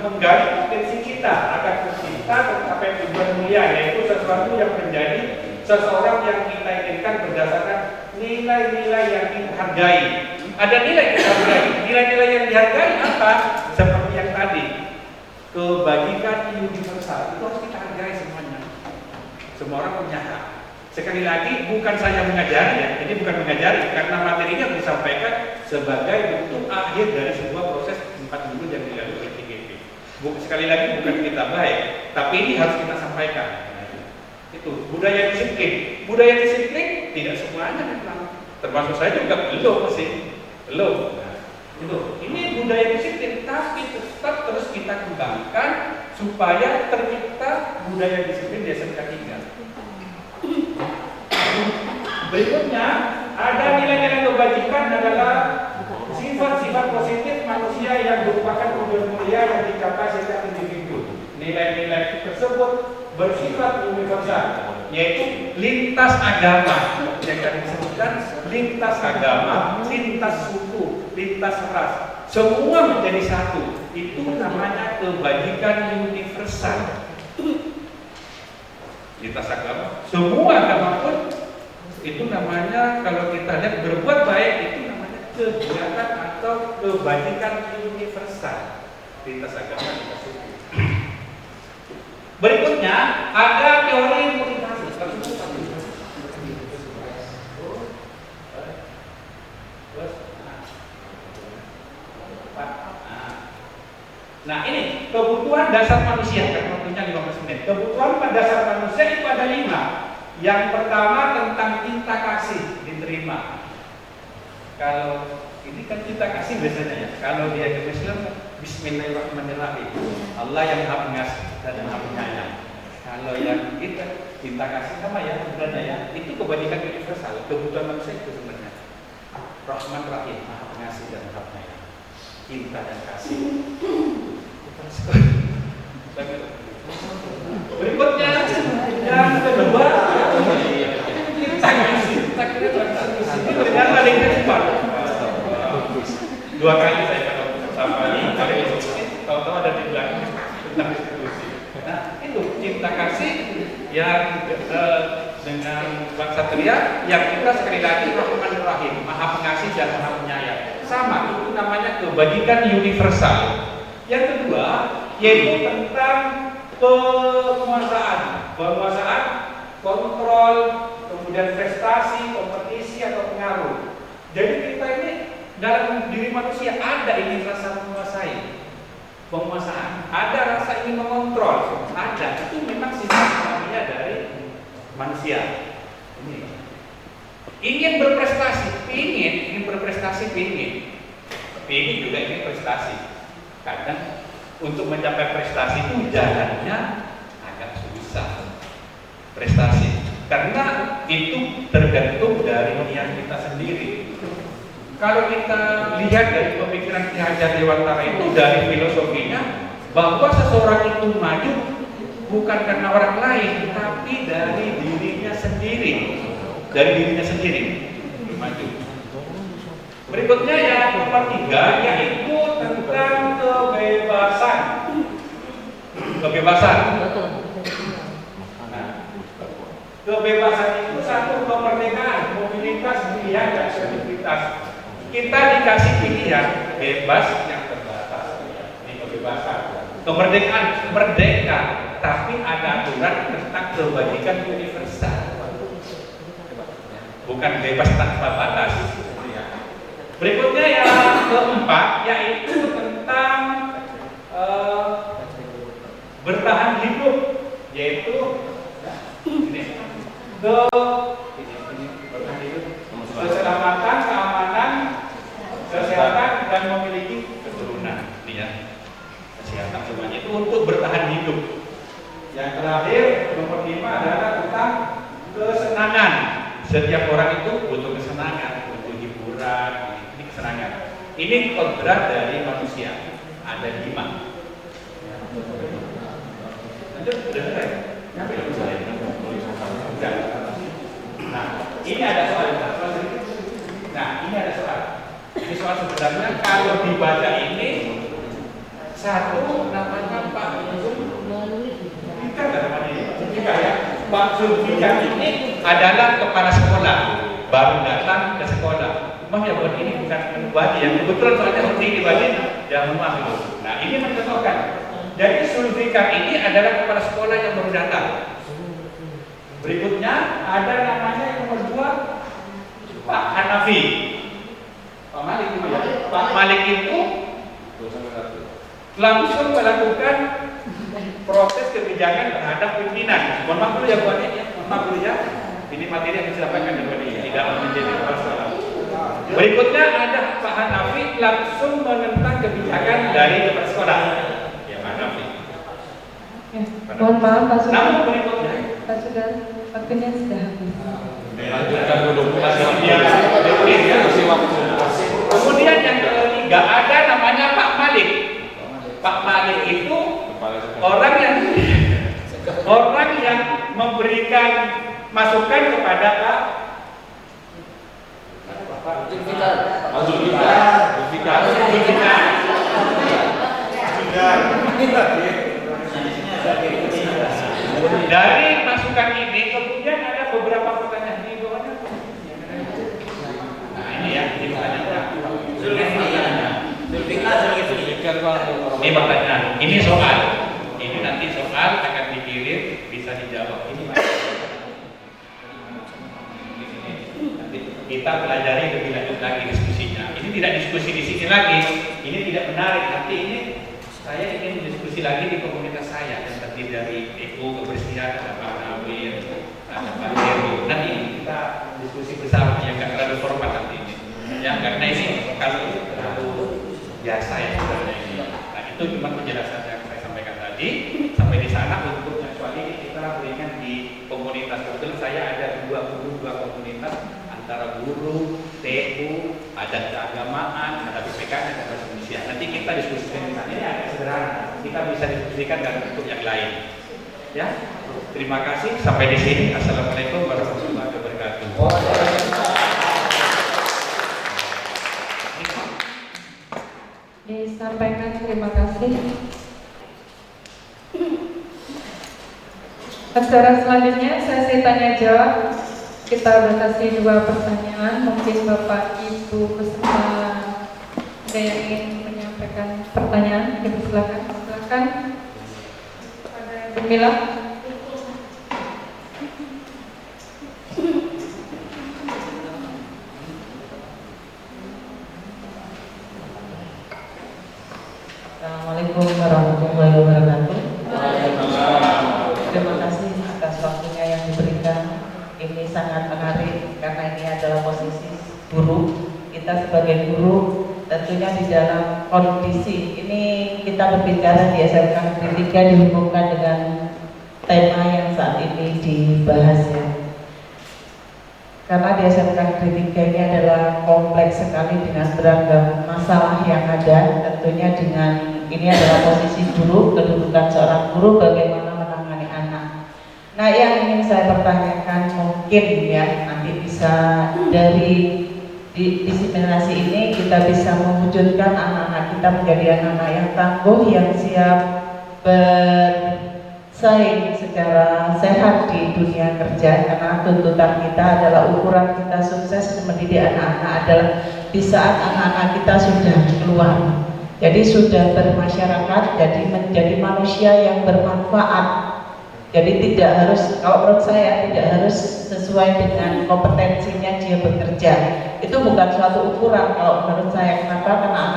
menggali potensi kita agar tercipta tercapai tujuan mulia, yaitu sesuatu yang menjadi seseorang yang kita inginkan berdasarkan nilai-nilai yang kita hargai. Ada nilai yang kita hargai. Nilai-nilai yang dihargai apa? Seperti yang tadi, kebajikan universal itu harus kita hargai semuanya. Semua orang punya hak. Sekali lagi, bukan saya mengajari ya, ini bukan mengajari karena materinya disampaikan sebagai bentuk akhir dari sebuah proses 4 minggu yang dilalui oleh TGP. Sekali lagi bukan kita baik, tapi ini harus kita sampaikan. Itu budaya disiplin. Budaya disiplin tidak semuanya memang, termasuk saya juga belum belum. Nah, itu ini budaya disiplin, tapi tetap terus kita kembangkan supaya tercipta budaya disiplin di SMK 3. Berikutnya ada nilai-nilai kebajikan adalah sifat-sifat positif manusia yang merupakan tujuan mulia yang dicapai setiap individu. Nilai-nilai tersebut bersifat universal, yaitu lintas agama yang tadi disebutkan, lintas agama, lintas suku, lintas ras, semua menjadi satu. Itu namanya kebajikan universal. Lintas agama, semua agama pun itu namanya, kalau kita lihat berbuat baik itu namanya kegiatan atau kebajikan universal, lintas agama, lintas suku. Berikutnya ada teori motivasi. Nah ini kebutuhan dasar manusia, kan waktunya 15 menit. Kebutuhan dasar manusia itu ada 5. Yang pertama tentang cinta kasih diterima. Kalau ini kan cinta kasih biasanya ya. Kalau di agama Islam Bismillahirrahmanirrahim. Allah yang Maha Pengasih dan Maha Penyayang. Kalau yang kita cinta kasih sama ya sebenarnya ya, itu kebajikan universal. Kebutuhan manusia itu sebenarnya. Rahman Rahim, Maha Pengasih dan Maha Penyayang. Cinta dan kasih. Berikutnya yang kedua cinta kasih. Dengan palingnya cepat. 2 kali saya katakan sama ini kali ini tahu-tahu ada di belakang tentang institusi. Nah itu cinta kasih yang dengan Bang Satria yang kita sekali lagi Rahman Rahim, Maha Pengasih dan Maha Penyayang. Sama, itu namanya kebajikan universal. Yang kedua yaitu tentang penguasaan, kontrol, kemudian prestasi, kompetisi atau pengaruh. Jadi kita ini dalam diri manusia ada ini rasa menguasai, penguasaan, ada rasa ingin mengontrol, ada. Itu memang sifat alamiah dari manusia. Ini. Ingin berprestasi, ingin berprestasi, ingin juga ingin prestasi. Kadang untuk mencapai prestasi itu jalannya agak susah. Prestasi, karena itu tergantung dari niat kita sendiri. Kalau kita lihat dari pemikiran Ki Hajar Dewantara itu dari filosofinya bahwa seseorang itu maju bukan karena orang lain, tapi dari dirinya sendiri, maju. Berikutnya yang nomor 3 yaitu tentang kebebasan. Nah, kebebasan itu satu kemerdekaan, mobilitas, pilihan dan kreativitas. Kita dikasih pilihan bebas yang terbatas. Ini kebebasan. Kemerdekaan, merdeka, tapi ada aturan tentang kebajikan universal. Bukan bebas tanpa batas. Berikutnya yang keempat yaitu tentang bertahan hidup, yaitu ini bertahan hidup, keselamatan, keamanan, kesehatan dan memiliki keturunan. Ini ya, kesehatan semuanya itu untuk bertahan hidup. Yang terakhir nomor 5 adalah tentang kesenangan. Setiap orang itu butuh kesenangan, butuh hiburan. Ini kesenangan. Ini kodrat dari manusia. Ada 5. Lanjut, sudah selesai. Nah, ini ada soal. Nah, ini ada soal. Ini soal sebenarnya kalau dibaca ini satu namanya Pak Yusuf. Kita namanya ini. Kita ya. Pak Zulfikar ini adalah kepala sekolah, baru datang ke sekolah. Maaf ya, buat ini bukan Badi yang kebetulan soalnya seperti ini Badi, ya maaf itu. Nah ini mencontohkan. Jadi Zulfikar ini adalah kepala sekolah yang baru datang. Berikutnya ada namanya yang nomor 2, Pak Hanafi. Pak Malik itu ya. Pak Malik itu langsung melakukan proses kebijakan terhadap pimpinan. Mohon maaf dulu ya Bu Ani, mohon maaf dulu ya. Ini materi yang disampaikan di sini tidak menjadi masalah. Berikutnya ada Pak Hanafi langsung menentang kebijakan dari kepala sekolah. Ya Pak Hanafi. Ya, mohon maaf Pak Sugeng. Namun berikutnya Pak Sugeng, waktunya sudah habis. lanjutkan dulu Kemudian yang ketiga ada namanya Pak Malik. Pak Malik itu orang yang memberikan masukan kepada Pak Dari masukan ini kemudian ada beberapa pertanyaan di bawahnya. Nah ini ya, ini pertanyaan. Ini pertanyaan. Ini soal. Ini nanti soal akan dikirim, bisa dijawab. Ini nanti kita pelajari lebih lanjut lagi diskusinya. Ini tidak diskusi di sini lagi. Ini tidak menarik. Nanti ini saya ingin diskusi lagi di komunitas saya yang terdiri dari EO kebersihan, ada Pak Nawir, ada Pak Heru. Nanti kita diskusi bersama yang nggak terlalu formal nanti ini. Ya karena ini kalau terlalu biasa ya sebenarnya ini. Nah itu cuma penjelasan yang saya sampaikan tadi. Sampai di sana untuk kecuali kita berikan di komunitas. Kebetulan saya ada dua komunitas antara guru, TU, ada keagamaan, ada PPKN, ada bahasa Indonesia. Nanti kita diskusikan di sana. Ini agak sederhana. Kita bisa diskusikan dalam bentuk yang lain. Ya, terima kasih. Sampai di sini. Assalamualaikum warahmatullahi wabarakatuh. Disampaikan terima kasih. Acara selanjutnya sesi tanya jawab. Kita berkasih 2 pertanyaan. Mungkin Bapak Ibu peserta ada yang ingin menyampaikan pertanyaan, silakan. Ada Jamila. Assalamualaikum warahmatullahi wabarakatuh. Terima kasih atas waktunya yang diberikan. Ini sangat menarik karena ini adalah posisi guru. Kita sebagai guru tentunya di dalam kondisi ini kita berbicara di SMK Negeri 3 dihubungkan dengan tema yang saat ini dibahas ya. Karena di SMK Negeri 3 ini adalah kompleks sekali dengan beragam masalah yang ada. Tentunya dengan ini adalah posisi guru, kedudukan seorang guru bagaimana menangani anak. Nah yang ingin saya pertanyakan mungkin ya nanti bisa dari diseminasi ini kita bisa mewujudkan anak-anak kita menjadi anak-anak yang tangguh, yang siap bersaing secara sehat di dunia kerja. Karena tuntutan kita adalah ukuran kita sukses mendidik anak-anak adalah di saat anak-anak kita sudah keluar, jadi sudah bermasyarakat, jadi menjadi manusia yang bermanfaat. Jadi tidak harus, kalau menurut saya tidak harus sesuai dengan kompetensinya dia bekerja. Itu bukan suatu ukuran kalau menurut saya. Kenapa? Karena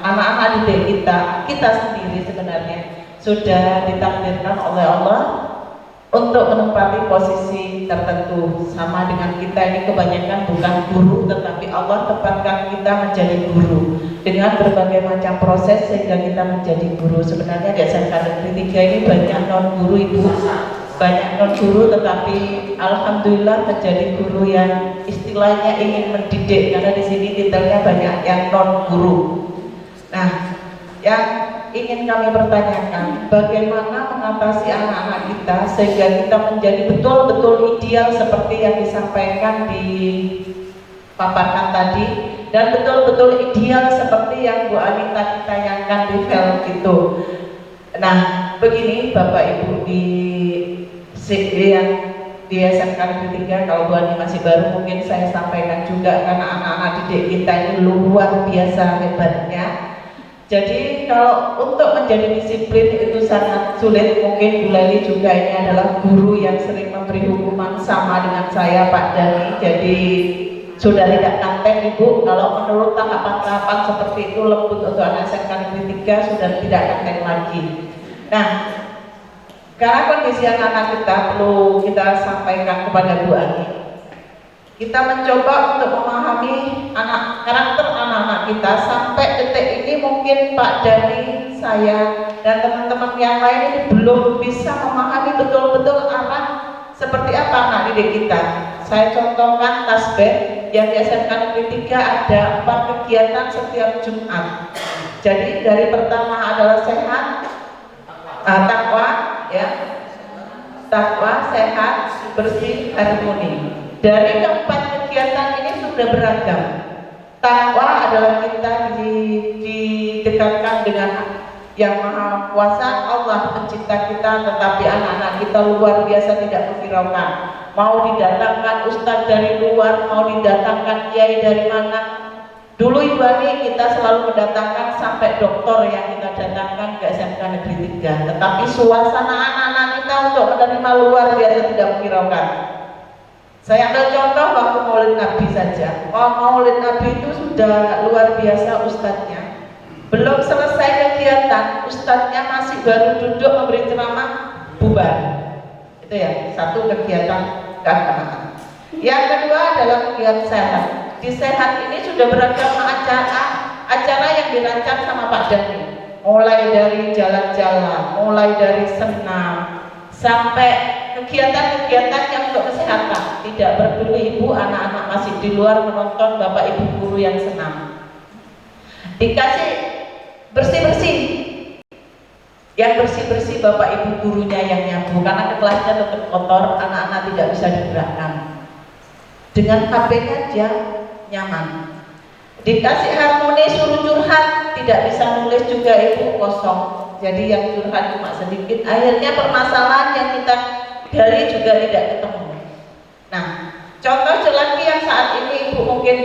anak-anak didik kita sendiri sebenarnya sudah ditakdirkan oleh Allah untuk menempati posisi tertentu. Sama dengan kita ini kebanyakan bukan guru, tetapi Allah tempatkan kita menjadi guru dengan berbagai macam proses sehingga kita menjadi guru. Sebenarnya di SMK Negeri 3 ini banyak non guru ibu, banyak non guru, tetapi alhamdulillah menjadi guru yang istilahnya ingin mendidik, karena di sini detailnya banyak yang non guru. Nah, yang ingin kami pertanyakan, bagaimana mengatasi anak-anak kita sehingga kita menjadi betul-betul ideal seperti yang disampaikan di paparkan tadi, dan betul-betul ideal seperti yang Bu Anita ditayangkan di film itu. Nah, begini Bapak Ibu yang di SMK Negeri 3, kalau Bu Ani masih baru mungkin saya sampaikan juga karena anak-anak didik kita ini luar biasa hebatnya. Jadi kalau untuk menjadi disiplin itu sangat sulit. Mungkin Bu Leli juga ini adalah guru yang sering memberi hukuman sama dengan saya, Pak Dani. Jadi sudah tidak konten Ibu, kalau menurut tahapan-tahapan seperti itu lembut untuk anak SMK Negeri 3 sudah tidak konten lagi. Nah, karena kondisi anak-anak kita perlu kita sampaikan kepada Bu Ani. Kita mencoba untuk memahami karakter anak-anak kita sampai detik ini mungkin Pak Dani, saya, dan teman-teman yang lain ini belum bisa memahami betul-betul seperti apa anak didik kita. Saya contohkan tasbih yang di SMK Negeri 3 ada 4 kegiatan setiap Jumat. Jadi dari pertama adalah sehat, takwa, ya, takwa, sehat, bersih, harmoni. Dari keempat kegiatan ini sudah beragam. Takwa adalah kita didekatkan dengan Yang Maha Kuasa, Allah pencipta kita, tetapi anak-anak kita luar biasa tidak menghiraukan. Mau didatangkan ustadz dari luar, mau didatangkan kiai dari mana. Dulu Ibu Ani kita selalu mendatangkan sampai doktor yang kita datangkan ke SMK Negeri 3. Tetapi suasana anak-anak kita untuk menerima luar biasa tidak menghiraukan. Saya ambil contoh waktu Maulid Nabi saja. Maulid Nabi itu sudah luar biasa ustadznya. Belum selesai kegiatan, ustadznya masih baru duduk memberi ceramah, bubar. Itu ya, satu kegiatan keagamaan. Yang kedua adalah kegiatan sehat. Di sehat ini sudah beragam acara yang dirancang sama Pak Dani. Mulai dari jalan-jalan, mulai dari senam, sampai kegiatan-kegiatan yang untuk kesehatan. Tidak peduli ibu, anak-anak masih di luar menonton bapak ibu guru yang senam. Dikasih bersih-bersih, yang bersih-bersih bapak ibu gurunya yang nyabu, karena kelasnya tetap kotor, anak-anak tidak bisa digerakkan. Dengan HP-nya dia nyaman. Dikasih harmoni, suruh curhat, tidak bisa nulis juga ibu, kosong. Jadi yang curhat cuma sedikit, akhirnya permasalahan yang kita gali juga tidak ketemu. Nah, contoh lagi yang saat ini ibu mungkin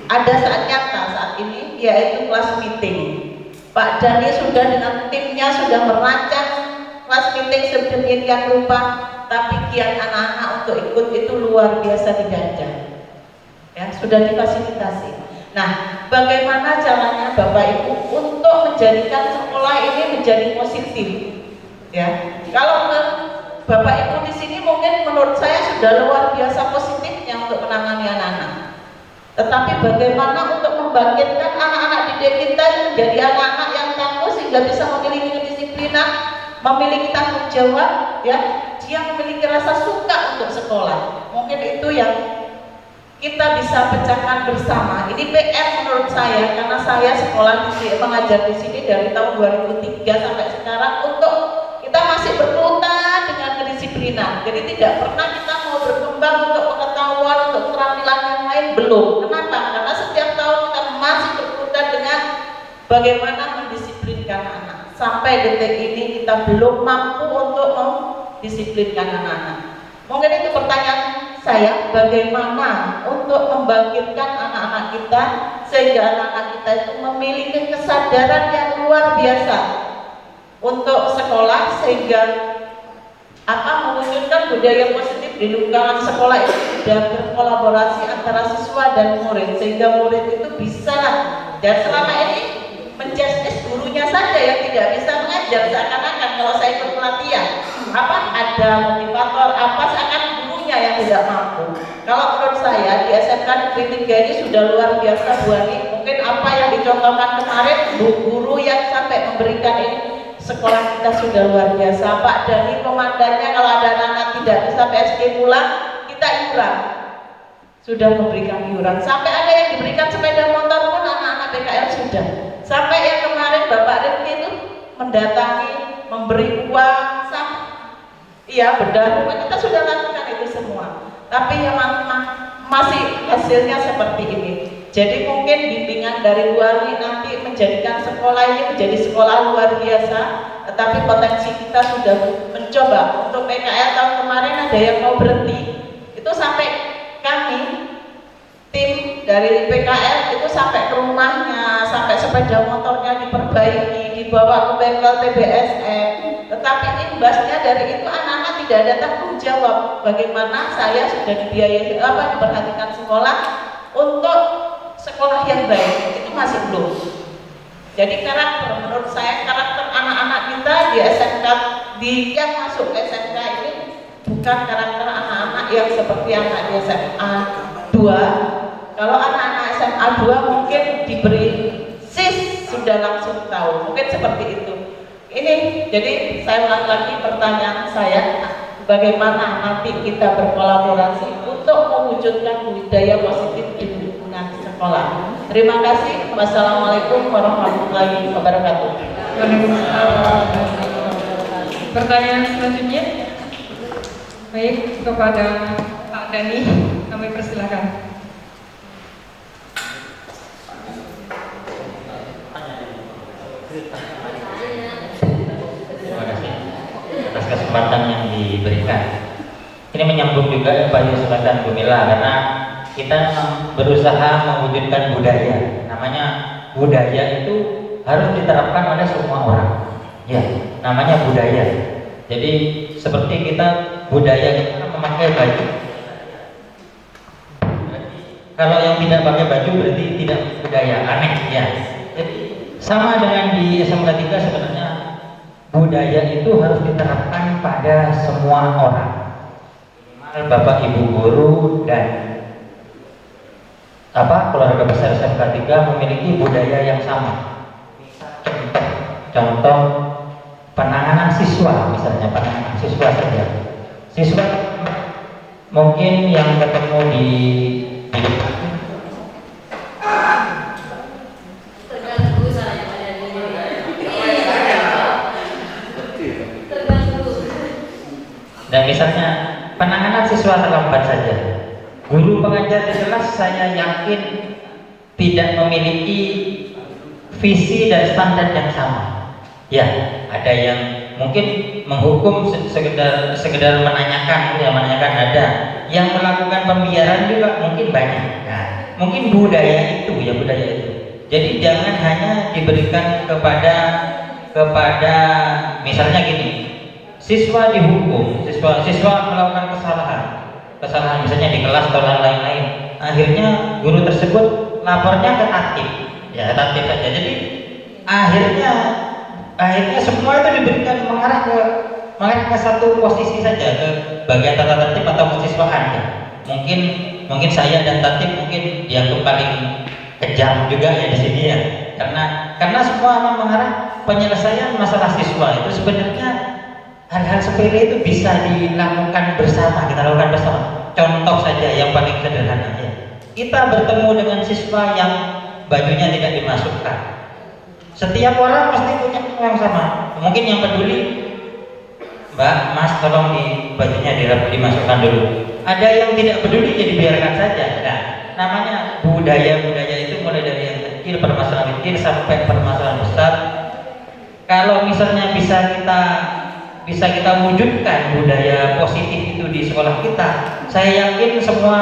ada saat nyata saat ini, yaitu kelas meeting. Pak Dani sudah dengan timnya sudah merancang kelas meeting sedemikian rupa, tapi kiat anak-anak untuk ikut itu luar biasa dijaga. Ya, sudah difasilitasi. Nah, bagaimana caranya Bapak Ibu untuk menjadikan sekolah ini menjadi positif? Ya, kalau Bapak Ibu di sini mungkin menurut saya sudah luar biasa positifnya untuk menangani anak-anak. Tetapi bagaimana untuk membangkitkan anak-anak didik kita menjadi anak-anak yang tangguh sehingga bisa memiliki kedisiplinan, memiliki tanggung jawab, ya, dia memiliki rasa suka untuk sekolah. Mungkin itu yang kita bisa pecahkan bersama. Ini PR menurut saya, karena saya sekolah mengajar di sini dari tahun 2003 sampai sekarang, untuk kita masih berkutat dengan kedisiplinan. Jadi tidak pernah kita mau berkembang untuk pengetahuan, untuk keterampilan yang lain, belum. Kenapa? Karena setiap tahun kita masih berkutat dengan bagaimana mendisiplinkan anak. Sampai detik ini kita belum mampu untuk mendisiplinkan anak-anak. Mungkin itu pertanyaan saya, bagaimana untuk membangkitkan anak-anak kita sehingga anak-anak kita itu memiliki kesadaran yang luar biasa untuk sekolah, sehingga mewujudkan budaya positif di lingkungan sekolah itu sudah berkolaborasi antara siswa dan murid, sehingga murid itu bisa, dan selama ini menjudge gurunya saja yang tidak bisa mengajar, seakan-akan kalau saya ikut pelatihan ada motivator, seakan gurunya yang tidak mampu. Kalau menurut saya di SMK Negeri 3 ini sudah luar biasa Bu Ani. Mungkin apa yang dicontohkan kemarin guru yang sampai memberikan ini, sekolah kita sudah luar biasa. Pak Dani komandannya, kalau ada anak tidak bisa PSG pulang, kita iuran. Sudah memberikan iuran. Sampai ada yang diberikan sepeda motor pun anak-anak PKL sudah. Sampai yang kemarin Bapak Rifki itu mendatangi, memberi uang, bedah rumah, kita sudah lakukan itu semua. Tapi yang masih hasilnya seperti ini. Jadi mungkin bimbingan dari Bu Ani nanti menjadikan sekolah ini menjadi sekolah luar biasa, tetapi potensi kita sudah Coba untuk PKL tahun kemarin ada yang mau berhenti, itu sampai kami tim dari PKL itu sampai ke rumahnya, sampai sepeda motornya diperbaiki, dibawa ke bengkel TBSM. Tetapi imbasnya dari itu anak-anak tidak ada tanggung jawab. Bagaimana saya sudah dibiayai diperhatikan sekolah untuk sekolah yang baik, itu masih belum. Jadi karakter, menurut saya karakter anak-anak kita di SMK yang masuk ke SMK ini bukan karakter anak-anak yang seperti anak di SMA 2. Kalau anak-anak SMA 2 mungkin diberi SIS sudah langsung tahu, mungkin seperti itu. Ini jadi saya ulang lagi pertanyaan saya, bagaimana nanti kita berkolaborasi untuk mewujudkan budaya positif di lingkungan sekolah. Terima kasih. Wassalamualaikum warahmatullahi wabarakatuh. Waalaikumsalam. Pertanyaan selanjutnya, baik, kepada Pak Dani, kami persilakan. Terima kasih atas kesempatan yang diberikan. Ini menyambung juga ya Pak Yusuf dan Bu Mila, karena kita berusaha mewujudkan budaya. Namanya budaya itu harus diterapkan oleh semua orang. Ya, namanya budaya. Jadi seperti kita budaya kita memakai baju. Kalau yang tidak pakai baju berarti tidak budaya, aneh ya. Jadi sama dengan di SMK 3 sebenarnya budaya itu harus diterapkan pada semua orang. Minimal Bapak Ibu guru dan keluarga besar SMK 3 memiliki budaya yang sama. Contoh penanganan siswa, misalnya penanganan siswa saja. Siswa mungkin yang ketemu di dan misalnya penanganan siswa terlambat saja. Guru pengajar di kelas saya yakin tidak memiliki visi dan standar yang sama. Ya, ada yang mungkin menghukum sekedar menanyakan, ya menanyakan ada. Yang melakukan pembiaran juga mungkin banyak. Nah, mungkin budaya itu. Jadi jangan hanya diberikan kepada misalnya gini, siswa dihukum, siswa melakukan kesalahan misalnya di kelas atau lain-lain. Akhirnya guru tersebut lapornya ke tatib, ya tatib saja. Jadi akhirnya semua itu diberikan mengarah ke satu posisi saja, ke bagian tata tertib atau kesiswaan. Ya. Mungkin saya dan tatib mungkin dianggap paling kejam juga ya di sini ya, karena semua mengarah penyelesaian masalah siswa itu sebenarnya hal-hal sepele itu bisa dilakukan bersama, kita lakukan bersama. Contoh saja yang paling sederhana ya, kita bertemu dengan siswa yang bajunya tidak dimasukkan. Setiap orang pasti punya yang sama. Mungkin yang peduli, Mbak, Mas, tolong bajunya dimasukkan dulu. Ada yang tidak peduli, jadi biarkan saja. Nah, namanya budaya itu mulai dari yang kecil, permasalahan kecil sampai permasalahan besar. Kalau misalnya bisa kita wujudkan budaya positif itu di sekolah kita, saya yakin semua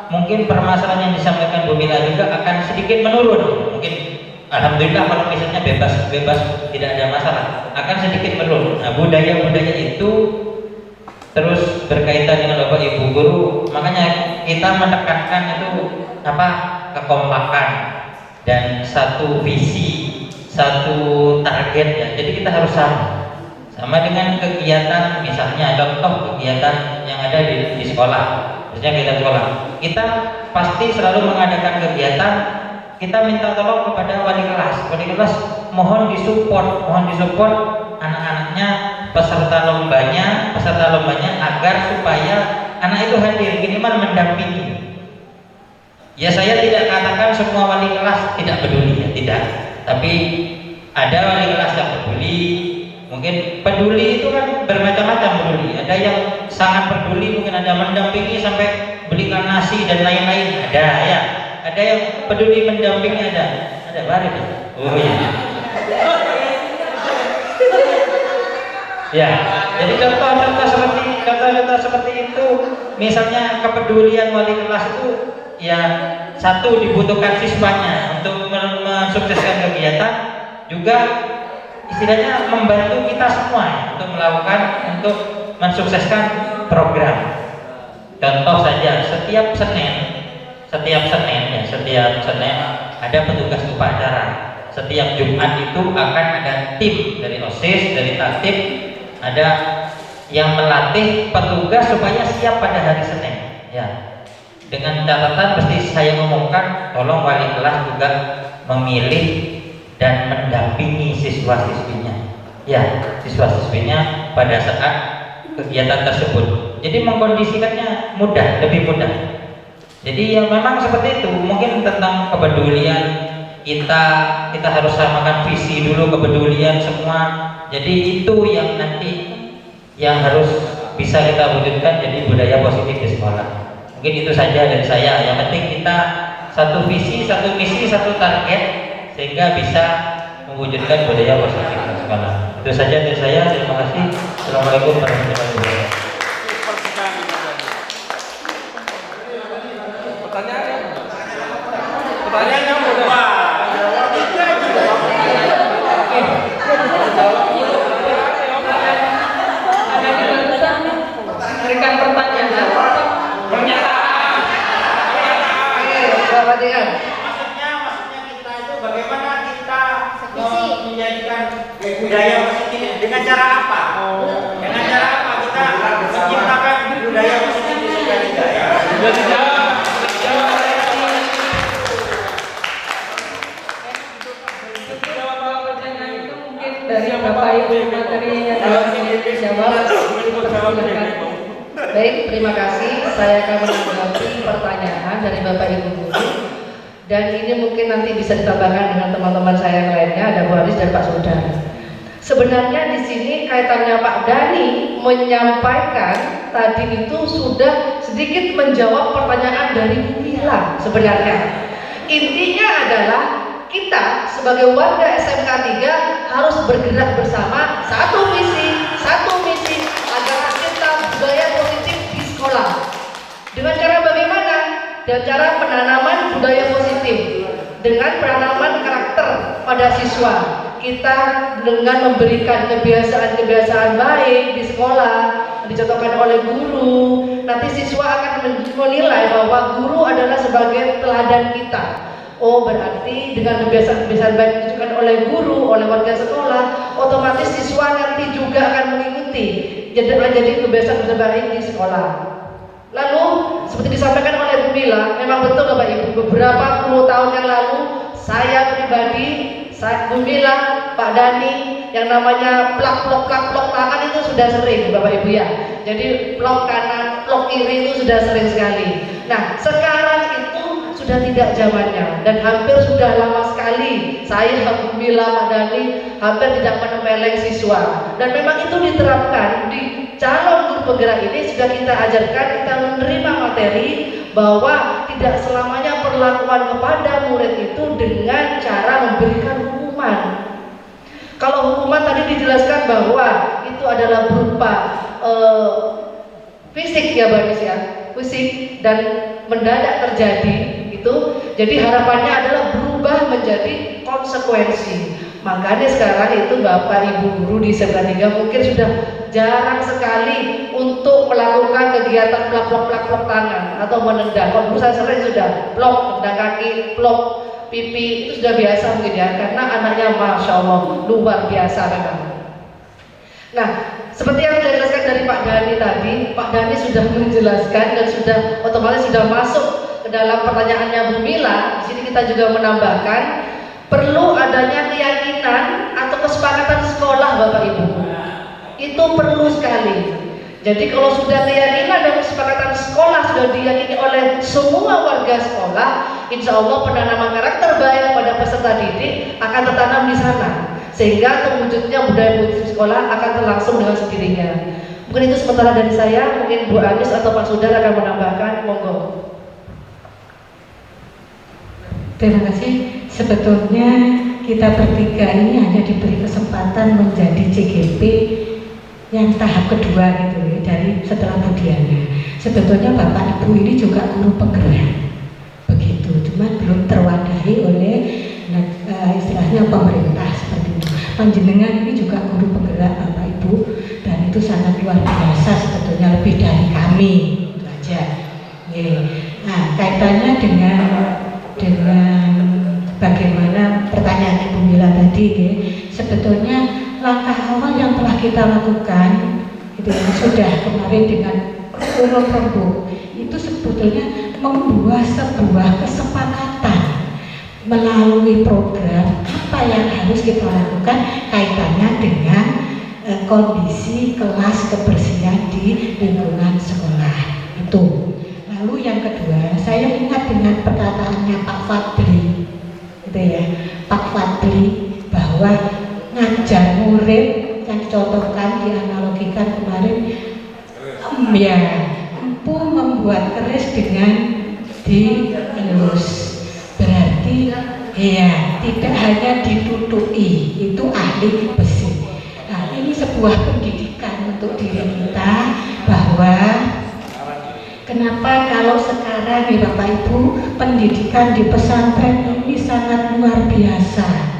mungkin permasalahan yang disampaikan Bu Mila juga akan sedikit menurun. Mungkin alhamdulillah kalau misalnya bebas tidak ada masalah, akan sedikit menurun. Nah, budaya itu terus berkaitan dengan Bapak Ibu guru, makanya kita menekankan itu kekompakan dan satu visi, satu target ya. Jadi kita harus sama dengan kegiatan, misalnya contoh kegiatan yang ada di sekolah, misalnya kegiatan sekolah, kita pasti selalu mengadakan kegiatan, kita minta tolong kepada wali kelas mohon disupport anak-anaknya, peserta lombanya agar supaya anak itu hadir, minimal mendampingi. Ya, saya tidak katakan semua wali kelas tidak peduli ya, tidak, tapi ada wali kelas yang peduli. Mungkin peduli itu kan bermacam-macam peduli. Ada yang sangat peduli, mungkin ada mendampingi sampai belikan nasi dan lain-lain. Ada ya. Ada yang peduli mendampingi ada baris. Oh iya. Ya. Jadi contoh-contoh seperti itu, misalnya kepedulian wali kelas itu ya satu dibutuhkan siswanya untuk mensukseskan kegiatan, juga istilahnya membantu kita semua ya, untuk melakukan untuk mensukseskan program. Contoh saja setiap Senin ada petugas upacara. Setiap Jumat itu akan ada tim dari OSIS, dari Tatib, ada yang melatih petugas supaya siap pada hari Senin. Ya, dengan catatan mesti saya ngomongkan, tolong wali kelas juga memilih dan mendampingi siswa-siswinya. Ya, siswa-siswinya pada saat kegiatan tersebut. Jadi mengkondisikannya mudah, lebih mudah. Jadi ya memang seperti itu. Mungkin tentang kepedulian kita harus samakan visi dulu, kepedulian semua. Jadi itu yang nanti yang harus bisa kita wujudkan jadi budaya positif di sekolah. Mungkin itu saja dari saya. Yang penting kita satu visi, satu misi, satu target sehingga bisa mewujudkan budaya positif di sekolah. Itu saja dari saya. Terima kasih. Assalamualaikum warahmatullahi wabarakatuh. Pertanyaannya mudah. Berikan pertanyaan. Pernyataan. Maksudnya kita itu bagaimana kita menjadikan budaya positif dengan cara apa? Dengan cara apa kita menciptakan budaya positif di sekolah kita ya? Dari Bapak Ibu materi yang dijawab, dipersilakan. Baik, terima kasih. Saya akan menanggapi pertanyaan dari Bapak Ibu guru. Dan ini mungkin nanti bisa ditambahkan dengan teman-teman saya yang lainnya, ada Bu Aris dan Pak Sudar. Sebenarnya di sini kaitannya Pak Dhani menyampaikan tadi itu sudah sedikit menjawab pertanyaan dari Bu Mila sebenarnya. Intinya adalah kita sebagai warga SMK 3 harus bergerak bersama satu misi agar kita budaya positif di sekolah. Dengan cara bagaimana? Dengan cara penanaman budaya positif, dengan penanaman karakter pada siswa. Kita dengan memberikan kebiasaan-kebiasaan baik di sekolah, dicontohkan oleh guru. Nanti siswa akan menilai bahwa guru adalah sebagai teladan kita. Oh, berarti dengan kebiasaan-kebiasaan baik ditunjukkan oleh guru, oleh warga sekolah, otomatis siswa nanti juga akan mengikuti. Jadi kebiasaan baik di sekolah. Lalu seperti disampaikan oleh Bu Mila, memang betul Bapak Ibu, beberapa puluh tahun yang lalu saya pribadi, Bu Mila, Pak Dhani, yang namanya plak-plok tangan itu sudah sering Bapak Ibu ya. Jadi plok kanan, plok kiri itu sudah sering sekali. Nah, sekarang itu sudah tidak zamannya dan hampir sudah lama sekali saya, Bu Mila, Pak Dhani hampir tidak menempeleng siswa. Dan memang itu diterapkan di calon guru penggerak ini, sudah kita ajarkan, kita menerima materi bahwa tidak selamanya perlakuan kepada murid itu dengan cara memberikan hukuman. Kalau hukuman tadi dijelaskan bahwa itu adalah berupa fisik ya Bagus ya, fisik dan mendadak terjadi itu. Jadi harapannya adalah berubah menjadi konsekuensi. Makanya sekarang itu Bapak Ibu guru di SMK 3 mungkin sudah jarang sekali untuk melakukan kegiatan plak-plok tangan atau menendang. Kalau dulu saya sering sudah plok, tendang kaki, plok, pipi, itu sudah biasa mungkin ya, karena anaknya Masya Allah luar biasa memang. Nah, seperti yang sudah dijelaskan dari Pak Dhani tadi, Pak Dhani sudah menjelaskan dan sudah otomatis sudah masuk ke dalam pertanyaannya Bu Mila. Di sini kita juga menambahkan perlu adanya keyakinan atau kesepakatan sekolah Bapak Ibu. Itu perlu sekali. Jadi kalau sudah keyakinan dan kesepakatan sekolah sudah diyakini oleh semua warga sekolah, insya Allah penanaman karakter baik pada peserta didik akan tertanam di sana, sehingga terwujudnya budaya positif sekolah akan terlangsung dengan sendirinya. Mungkin itu sementara dari saya. Mungkin Bu Anis atau Pak Sudar akan menambahkan, monggo. Terima kasih. Sebetulnya kita bertiga ini hanya diberi kesempatan menjadi CGP yang yang tahap kedua gitu ya, dari setelah Bu Diana. Sebetulnya Bapak Ibu ini juga guru penggerak, begitu, cuman belum terwadahi oleh istilahnya pemerintah seperti itu. Panjenengan ini juga guru penggerak Bapak Ibu, dan itu sangat luar biasa sebetulnya, lebih dari kami itu aja. Nah, kaitannya dengan bagaimana pertanyaan Ibu Mila tadi, sebetulnya langkah awal yang telah kita lakukan itu yang sudah kemarin dengan urut rembuk itu sebetulnya membuat sebuah kesepakatan melalui program apa yang harus kita lakukan kaitannya dengan kondisi kelas kebersihan di lingkungan sekolah itu. Lalu yang kedua, saya ingat dengan perkataannya Pak Fadli gitu ya, Pak Fadli, bahwa ngajar murid yang dicontohkan, dianalogikan kemarin, ya empu membuat keris dengan dielus, berarti ya tidak hanya ditutupi, itu ahli besi. Nah, ini sebuah pendidikan untuk diri kita, bahwa kenapa kalau sekarang nih Bapak Ibu, pendidikan di pesantren ini sangat luar biasa.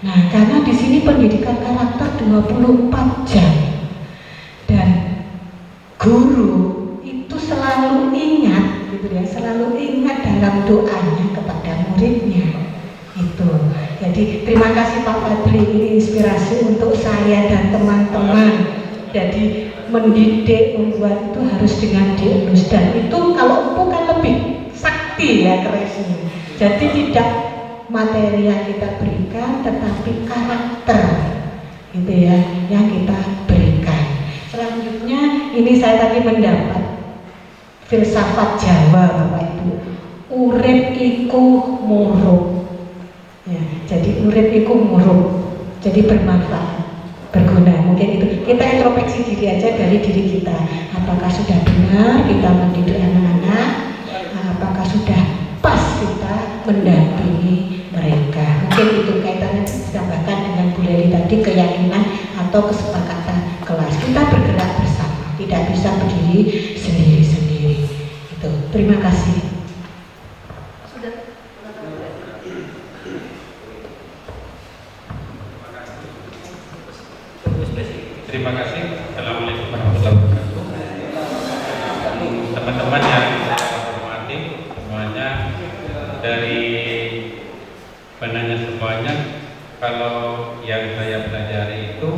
Nah, karena di sini pendidikan karakter 24 jam, dan guru itu selalu ingat, gitu ya, selalu ingat dalam doanya kepada muridnya. Itu. Jadi terima kasih Pak Fadli, ini inspirasi untuk saya dan teman-teman. Jadi mendidik, membuat itu harus dengan dielus, dan itu kalau empu kan lebih sakti ya kerisnya. Jadi tidak materi yang kita berikan, tetapi karakter gitu ya yang kita berikan. Selanjutnya ini saya tadi mendapat filsafat Jawa Bapak Ibu, urip iku murup ya, jadi urip iku murup, jadi bermanfaat, berguna. Mungkin itu kita introspeksi diri aja dari diri kita, apakah sudah benar kita mendidik anak-anak, apakah sudah pas kita mendampingi mereka. Mungkin itu kaitannya ditambahkan dengan Bu Leli tadi, keyakinan atau kesepakatan kelas. Kita bergerak bersama, tidak bisa berdiri sendiri-sendiri. Itu. Terima kasih. Terima kasih. Assalamualaikum warahmatullahi wabarakatuh. Teman-teman yang saya hormati semuanya, dari penanya semuanya, kalau yang saya pelajari itu,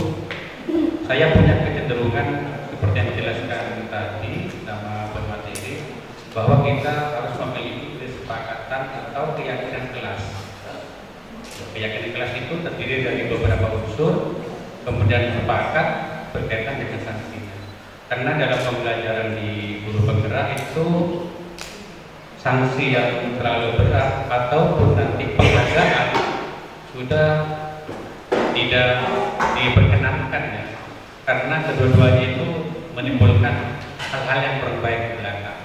saya punya kecenderungan seperti yang dijelaskan tadi sama pemateri, bahwa kita harus memiliki kesepakatan atau keyakinan kelas. Keyakinan kelas itu terdiri dari beberapa unsur, kemudian sepakat berkaitan dengan sanksinya. Karena dalam pembelajaran di guru penggerak itu sanksi yang terlalu berat ataupun nanti penghargaan sudah tidak diperkenankan ya, karena kedua-duanya itu menimbulkan hal-hal yang kurang baik di belakang.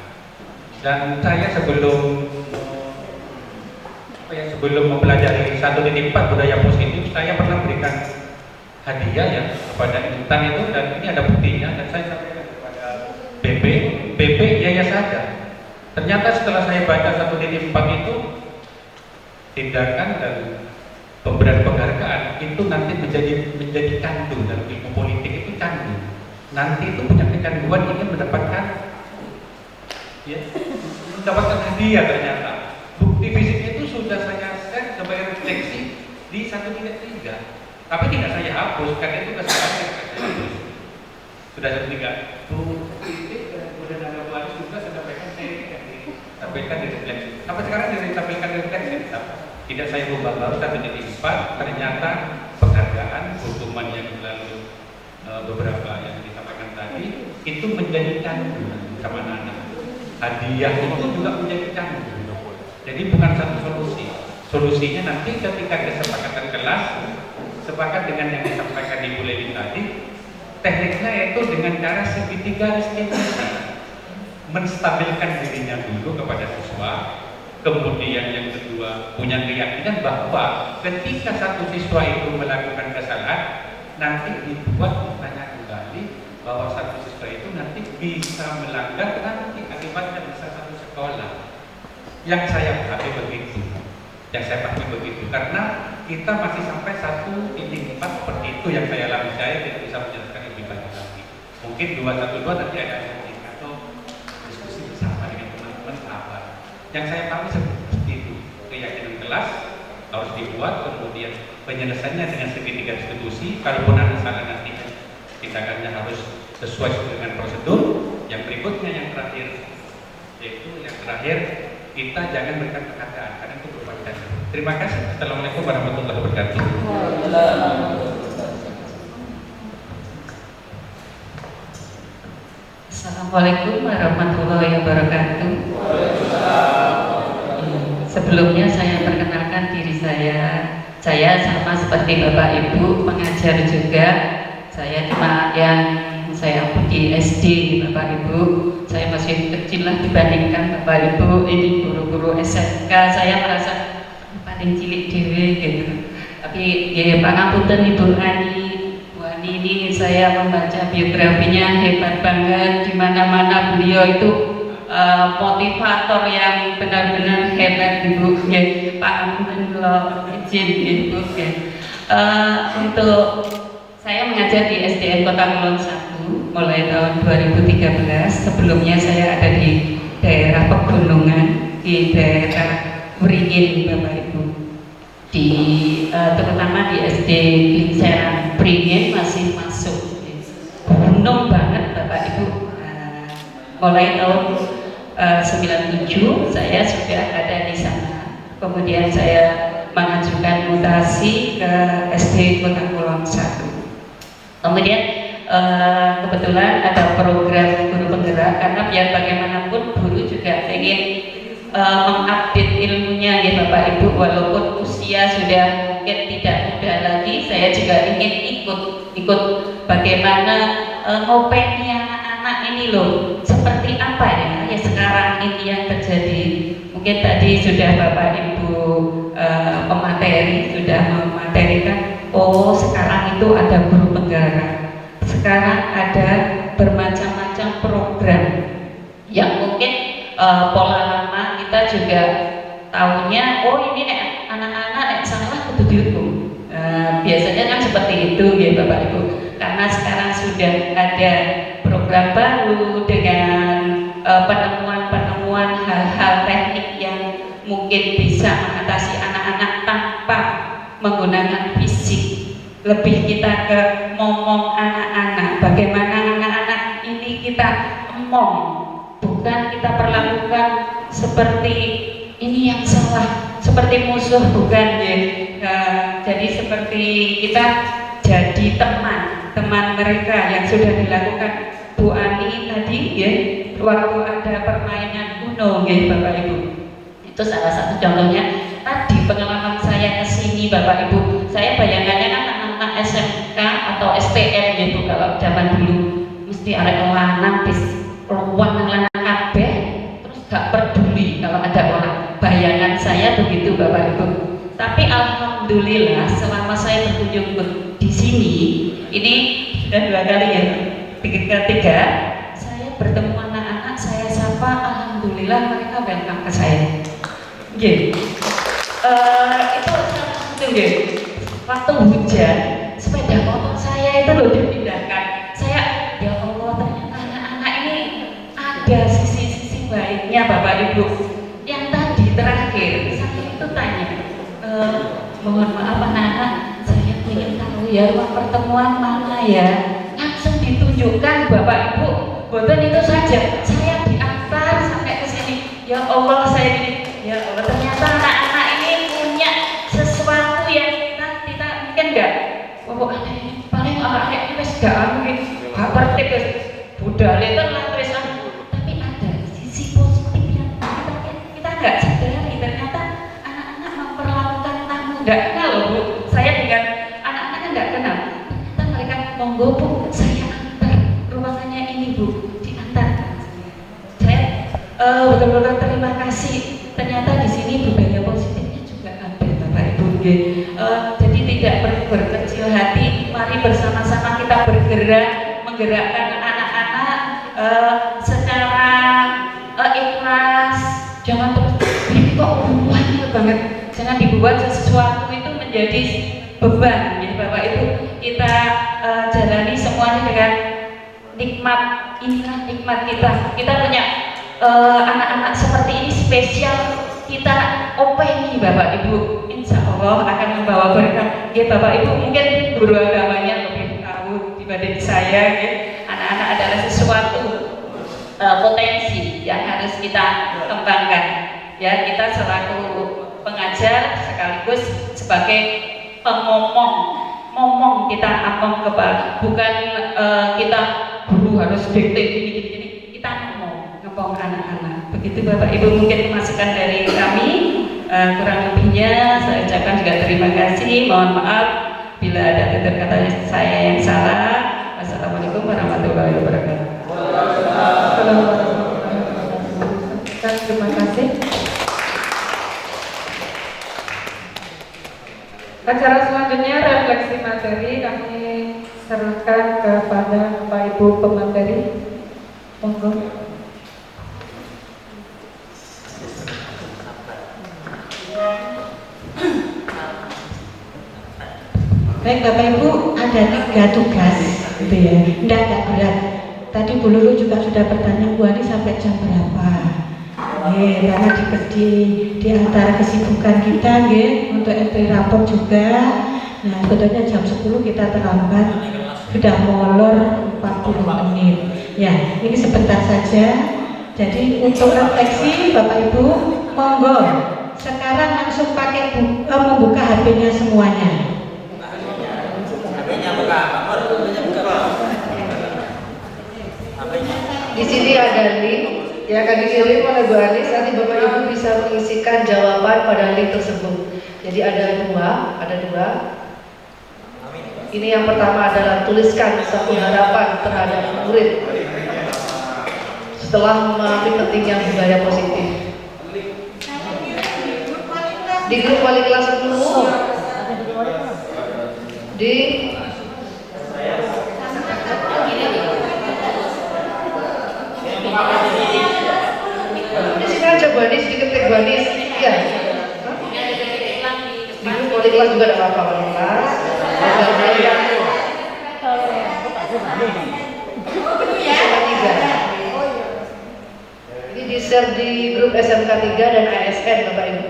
Dan saya sebelum mempelajari 1.4 budaya positif, saya pernah berikan hadiah ya kepada intan itu, dan ini ada buktinya, dan saya sampaikan kepada BP ya saja. Ternyata setelah saya baca 1.4 itu, tindakan dan pemberian penghargaan itu nanti menjadi candu dalam ilmu politik, itu candu. Nanti itu punya kecanduan ingin mendapatkan hadiah. Ternyata bukti fisiknya itu sudah saya set sebagai refleksi di 1.3, tapi tidak saya hapus karena itu kesalahan yang saya hapus. Sudah 1.3 kemudian ada Bu Aris juga saya sampaikan, saya tidak ditampilkan di refleksi. Sampai sekarang tidak ditampilkan di refleksi, tidak saya ubah. Baru 1.4 ternyata penghargaan, hukuman yang melalui beberapa yang disampaikan tadi itu menjadi candu sama anak-anak. Hadiah itu juga menjadi candu. Jadi bukan satu solusi. Solusinya nanti ketika kesepakatan kelas, sepakat dengan yang disampaikan Ibu Leli tadi, tekniknya yaitu dengan cara segitiga restitusi, menstabilkan dirinya dulu kepada siswa, kemudian yang kedua punya keyakinan bahwa ketika satu siswa itu melakukan kesalahan, nanti dibuat bertanya kembali bahwa satu siswa itu nanti bisa melanggar nanti akibatnya bisa satu sekolah. Yang saya pahami begitu, karena kita masih sampai 1.4 seperti itu yang saya alami. Saya tidak bisa menjelaskan lebih banyak lagi. Mungkin 212 nanti ada yang atau diskusi bersama dengan teman-teman sahabat. Yang saya pahami seperti itu, keyakinan kelas harus dibuat, kemudian penyelesaiannya dengan segitiga institusi. Kalaupun ada salah nanti tindakannya harus sesuai dengan prosedur. Yang berikutnya yang terakhir, yaitu yang terakhir kita jangan berikan perkataan karena itu berbahaya. Terima kasih. Assalamualaikum warahmatullahi wabarakatuh. Assalamualaikum warahmatullahi wabarakatuh. Sebelumnya saya perkenalkan diri saya. Saya sama seperti Bapak Ibu pengajar juga. Saya cuma yang saya di SD Bapak Ibu. Saya masih kecil lah dibandingkan Bapak Ibu. Ini guru-guru SMK. Saya merasa paling cilik dewe gitu. Tapi ya pangapunten Ibu Ani. Bu Ani ini saya membaca biografinya hebat banget. Di mana-mana beliau itu motivator yang benar-benar hebat Ibu. Ya, pangapunten kalau izin Ibu. Ya. Untuk saya mengajar di SDN Kota Kulon 1 mulai tahun 2013. Sebelumnya saya ada di daerah pegunungan, di daerah Wringin Bapak Ibu. Terutama di SD Lingseran Wringin masih masuk. Gunung banget Bapak Ibu. Mulai tahun 97 saya sudah ada di sana. Kemudian saya mengajukan mutasi ke SD Kota Kulon 1. Kemudian kebetulan ada program guru penggerak, karena biar bagaimanapun guru juga ingin mengupdate ilmunya ya Bapak Ibu. Walaupun usia sudah mungkin tidak muda lagi, saya juga ingin ikut bagaimana ngopeni anak-anak ini loh, seperti apa ya sekarang ini yang terjadi. Mungkin tadi sudah Bapak Ibu pemateri sudah mematerikan, oh sekarang itu ada guru penggerak, sekarang ada bermacam-macam program yang mungkin pola lama kita juga tahunya, oh ini anak-anak salah kudu dihukum. Biasanya kan seperti itu ya Bapak Ibu, karena sekarang sudah ada program baru dengan penemuan hal-hal teknik yang mungkin bisa mengatasi anak-anak tanpa menggunakan fisik. Lebih kita ke ngomong anak-anak, bagaimana anak-anak ini kita emong, bukan kita perlakukan seperti ini yang salah, seperti musuh, bukan ya. Jadi seperti kita jadi teman mereka yang sudah dilakukan Bu Ani tadi ya, waktu ada permainan Uno ya Bapak Ibu. Itu salah satu contohnya. Tadi pengalaman saya ke sini Bapak Ibu, saya bayangannya kan anak-anak SMK atau STM gitu kalau zaman dulu mesti arek lanang bis ruang lanang kabeh, terus gak peduli kalau ada orang. Bayangan saya begitu Bapak Ibu. Tapi alhamdulillah selama saya berkunjung di sini, ini sudah 2 kali ya, ketiga saya bertemu anak-anak, saya sapa, alhamdulillah mereka welcome ke saya. Gitu. Itu waktu hujan sepeda motor saya itu loh dipindahkan. Saya ya Allah, ternyata anak-anak ini ada sisi-sisi baiknya Bapak Ibu. Yang tadi terakhir saya itu tanya, mohon maaf anak-anak, saya ingin tahu ya ruang pertemuan mana ya. Langsung ditunjukkan Bapak Ibu. Boten itu saja, saya diantar sampai ke sini. Ya Allah, saya ini, ya Allah, ternyata anak-anak ini punya sesuatu yang kita mungkin enggak. Paling anak-anak ini wis gak mungkin gak tertib wis budale tenan wis, tapi ada sisi positif yang kita enggak sadari. Ternyata anak-anak memperlakukan tamu enggak kenal loh Bu. Saya dengan anak-anaknya enggak kenal. Ternyata mereka monggo Bu, saya antar ruangannya ini Bu, diantar. Saya betul-betul terima kasih. Ternyata di sini budaya positifnya juga ada Bapak Ibu. Jadi tidak perlu berkecil hati. Mari bersama-sama kita bergerak, menggerakkan secara ikhlas, jangan terus ini kok banyak banget, jangan dibuat sesuatu itu menjadi beban ya Bapak Ibu. Kita jalani semuanya dengan nikmat. Inilah nikmat kita punya anak-anak seperti ini spesial, kita opengi Bapak Ibu, insya Allah akan membawa berkah ya Bapak Ibu. Mungkin guru agamanya lebih tahu dibanding saya ya. Anak-anak adalah sesuatu potensi yang harus kita kembangkan ya. Kita selaku pengajar sekaligus sebagai ngomong kita among kepada, bukan kita guru harus dikte gini, kita ngomong anak-anak. Begitu Bapak Ibu mungkin masukan dari kami. Kurang lebihnya saya ucapkan juga terima kasih. Mohon maaf bila ada tutur kata saya yang salah. Wassalamualaikum warahmatullahi wabarakatuh. Terima kasih. Acara selanjutnya refleksi materi kami serahkan kepada Bapak Ibu pemateri. Monggo. Baik Bapak Ibu, ada 3 tugas gitu ya, enggak berat. Tadi Bu Lulu juga sudah bertanya Bu Ani sampai jam berapa. Karena di antara kesibukan kita untuk entry raport juga. Nah sebetulnya jam 10 kita terlambat, sudah molor 40 menit. Ya ini sebentar saja. Jadi untuk refleksi Bapak Ibu, monggo sekarang langsung pakai membuka HP-nya semuanya. Di sini ada link yang akan dikirim oleh Bu Anis. Nanti Bapak Ibu bisa mengisikan jawaban pada link tersebut. Jadi ada dua. Ini yang pertama adalah tuliskan satu harapan terhadap murid setelah memahami pentingnya budaya positif. Di grup wali kelas 10 di sini aja Banis, diketik Banis ya. Di grup wali kelas juga ada apa-apa wali kelas. Ini di share di grup SMK 3 dan ASN Bapak Ibu.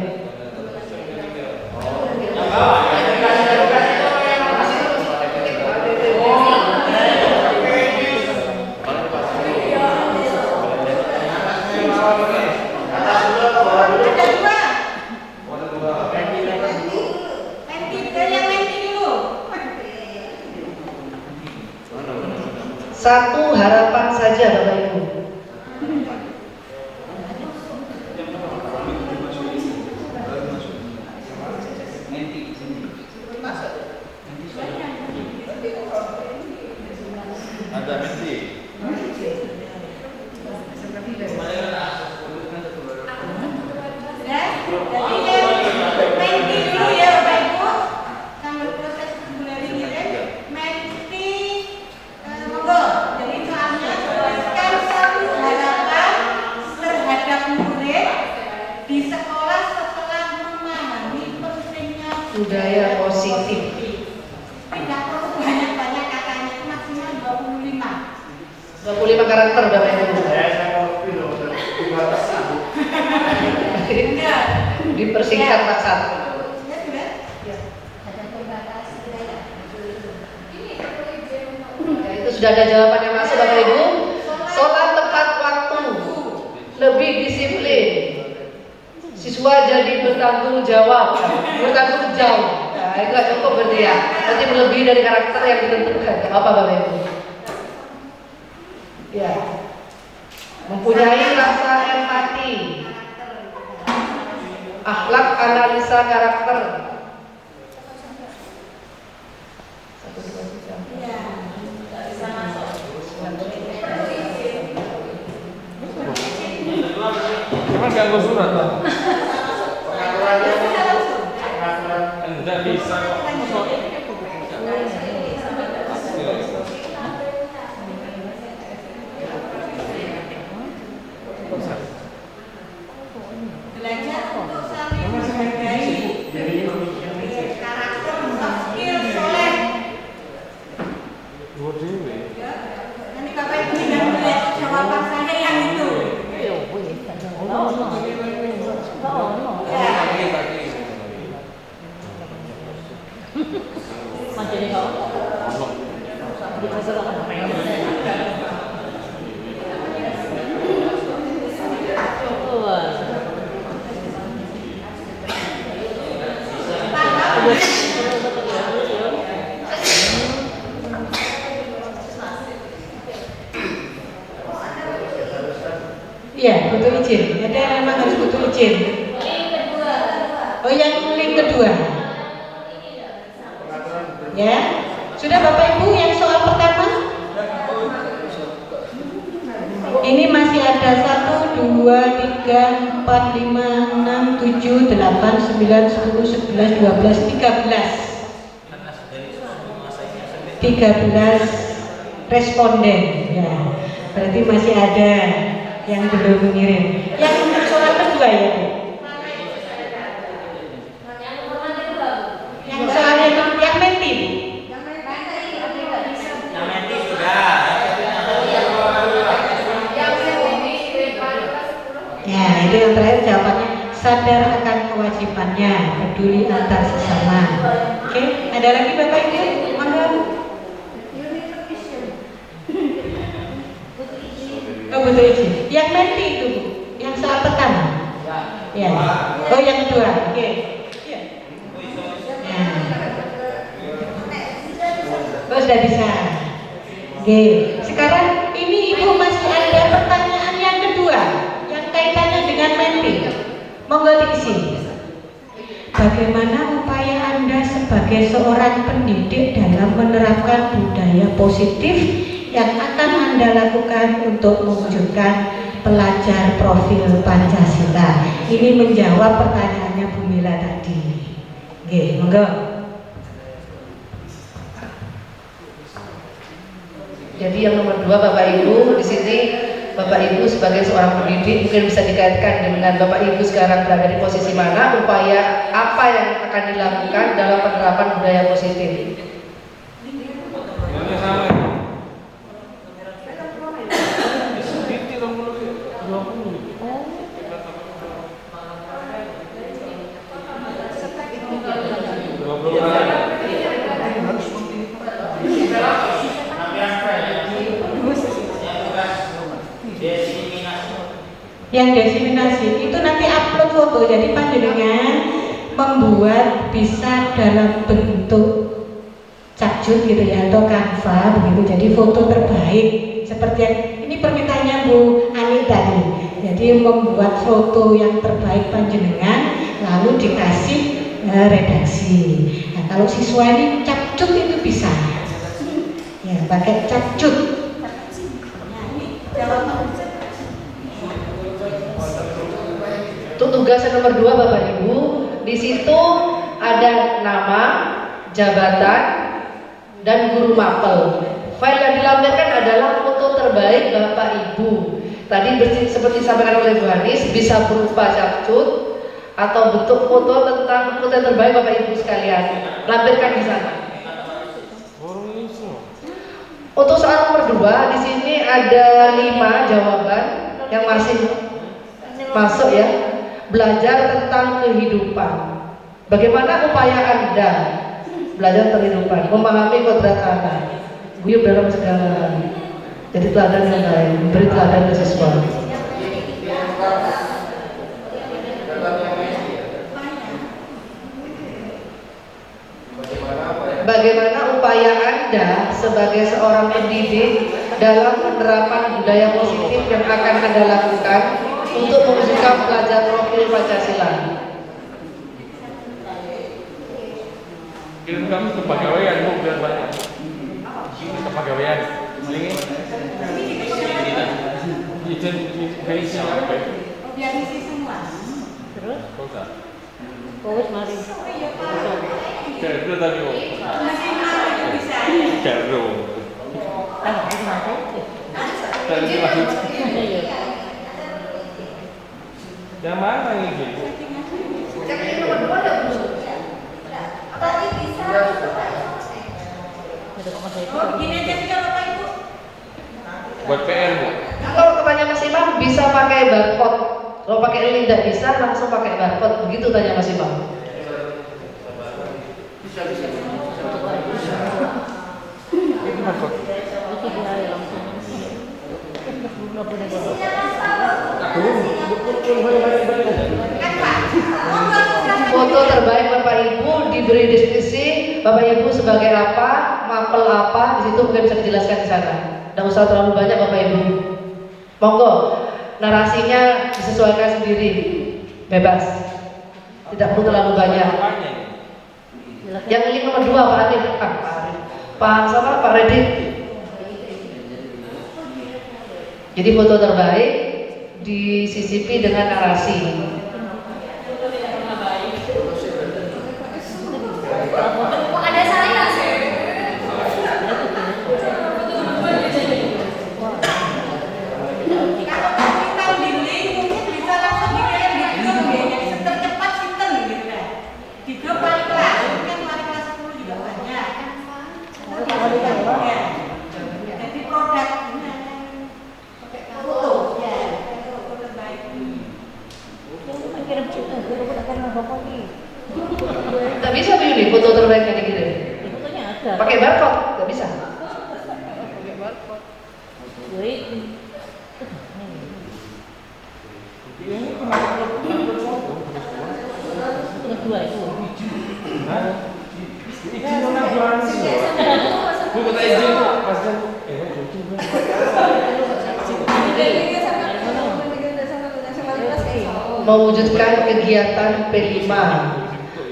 Satu harapan saja Bapak Ibu. Ada mesti. Budaya positif. Tidak perlu banyak-banyak katanya, itu maksimal 25. 25 karakter udah main dulu. Dipersingkat Pak Sat. Ya, itu sudah ada jawaban yang masuk Bapak Ibu. Sholat tepat waktu, lebih disiplin. Siswa jadi bertanggung jawab, bertanggung jawab. Nah, itu gak cukup berarti ya. Berarti melebihi dari karakter yang ditentukan. Gak apa Bapak Ibu. Ya. Mempunyai rasa empati, akhlak analisa karakter. 1, 2, 3. Cuman ganggu surat lah. Enggak bisa kok. Nanti Bapak Ibu tidak melihat jawaban saya yang itu. Iya, butuh izin. Ada yang memang harus butuh izin. Oh, yang link kedua. Ya, sudah Bapak Ibu yang soal pertama? Ini masih ada 1, 2, 3, 4, 5, 6, 7, 8, 9, 10, 11, 12, 13 responden. Ya, berarti masih ada yang belum mengirim. Yang soal kedua ya Bu. Yang soal yang menti. Ya, itu yang terakhir jawabannya sadar akan kewajibannya, peduli antar sesama. Oke, ada lagi Bapak Ibu? Monggo. Oh, butuh izin. Yang menti itu Bu, yang soal tekan. Ya. Oh, yang kedua. Oke. Ya. Oh, sudah bisa. Oke. Sekarang ini Ibu masih ada pertanyaan yang kedua yang kaitannya dengan menti. Monggo diisi. Bagaimana upaya Anda sebagai seorang pendidik dalam menerapkan budaya positif yang akan Anda lakukan untuk mewujudkan pelajar profil Pancasila? Ini menjawab pertanyaannya Bu Mila tadi. Oke, monggo. Jadi yang nomor 2 Bapak Ibu di sini, Bapak Ibu sebagai seorang pendidik mungkin bisa dikaitkan dengan Bapak Ibu sekarang berada di posisi mana, upaya apa yang akan dilakukan dalam penerapan budaya positif. Yang diseminasi itu nanti upload foto, jadi panjenengan membuat bisa dalam bentuk capcut gitu ya, atau Canva begitu, jadi foto terbaik seperti yang ini permintaannya Bu Ani tadi. Jadi membuat foto yang terbaik panjenengan lalu dikasih redaksi. Nah, kalau siswa ini capcut itu bisa ya, pakai capcut. Untuk tugas yang nomor 2 Bapak Ibu, di situ ada nama, jabatan, dan guru mapel. File yang dilampirkan adalah foto terbaik Bapak Ibu. Tadi seperti disampaikan oleh Bu Hanis, bisa berupa capcut atau bentuk foto tentang foto yang terbaik Bapak Ibu sekalian. Lampirkan di sana. Untuk soal nomor 2, di sini ada 5 jawaban yang masih masuk ya. Belajar tentang kehidupan. Bagaimana upaya Anda belajar tentang kehidupan? Memahami kodrat anak, guyup dalam segala hal, jadi teladan yang baik, memberi teladan ke siswa. Bagaimana upaya Anda sebagai seorang pendidik dalam penerapan budaya positif yang akan Anda lakukan untuk mewujudkan pelajar profil Pancasila? Kirim kami ke pegawaian Bu, biar banyak. Ke pegawaian. Izin isi apa? Biar isi semua. Terus? Kota. Kowes mari. Kado tadi Bu. Bisa. Kado. Tadi masih. Yang mana ini Bu? Yang nomor 2 ada Bu. Tadi bisa. Oh, gini aja juga Bapak Ibu. Buat PR Bu. Kalau tanya Mas Imam bisa pakai barcode. Kalau pakai link tidak bisa, langsung pakai barcode. Begitu tanya Mas Imam. Bisa. Itu barcode. Foto terbaik Bapak Ibu diberi diskusi. Bapak Ibu sebagai apa, mapel apa, di situ mungkin bisa dijelaskan di sana. Tidak usah terlalu banyak Bapak Ibu. Monggo, narasinya disesuaikan sendiri, bebas. Tidak perlu terlalu banyak. Yang link nomor 2 Pak Arif, Pak Reddy. Jadi foto terbaik disisipi dengan narasi. Kok ada saya? Kalau di link mungkin bisa langsung dikirim di grup ya, jadi tercepat sistem gitu kan. Di grup paling kelas, kan paling kelas 10 juga banyak. Ya. Jadi produk ini pakai foto ya, foto terbaik. Tidak bisa pilih foto terbaiknya dikirim. Pakai barcode, tidak bisa. Pakai barcode. Kedua itu. Bu kata izin Bu, Mas Dan. Mewujudkan kegiatan P5,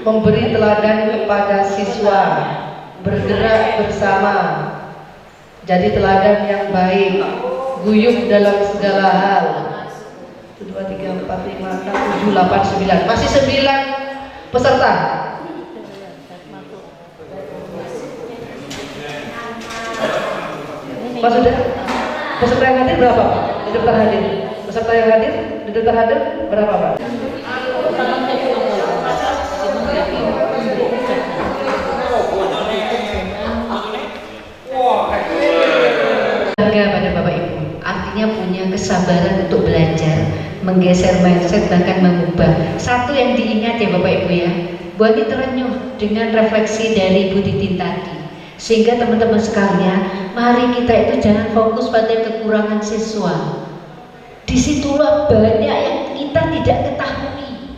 memberi teladan kepada siswa, bergerak bersama, jadi teladan yang baik, guyup dalam segala hal. 1, 2, 3, 4, 5, 6, 7, 8, 9. Masih 9 peserta. Mas sudah? Peserta yang hadir berapa Pak? Di daftar hadir. Peserta yang hadir di daftar hadir berapa Pak? Bangga pada Bapak Ibu. Artinya punya kesabaran untuk belajar, menggeser mindset bahkan mengubah. Satu yang diingat ya Bapak Ibu ya, Bu Ani terenyuh dengan refleksi dari Bu Titin tadi. Sehingga teman-teman sekalian, mari kita itu jangan fokus pada kekurangan siswa. Disitulah banyak yang kita tidak ketahui,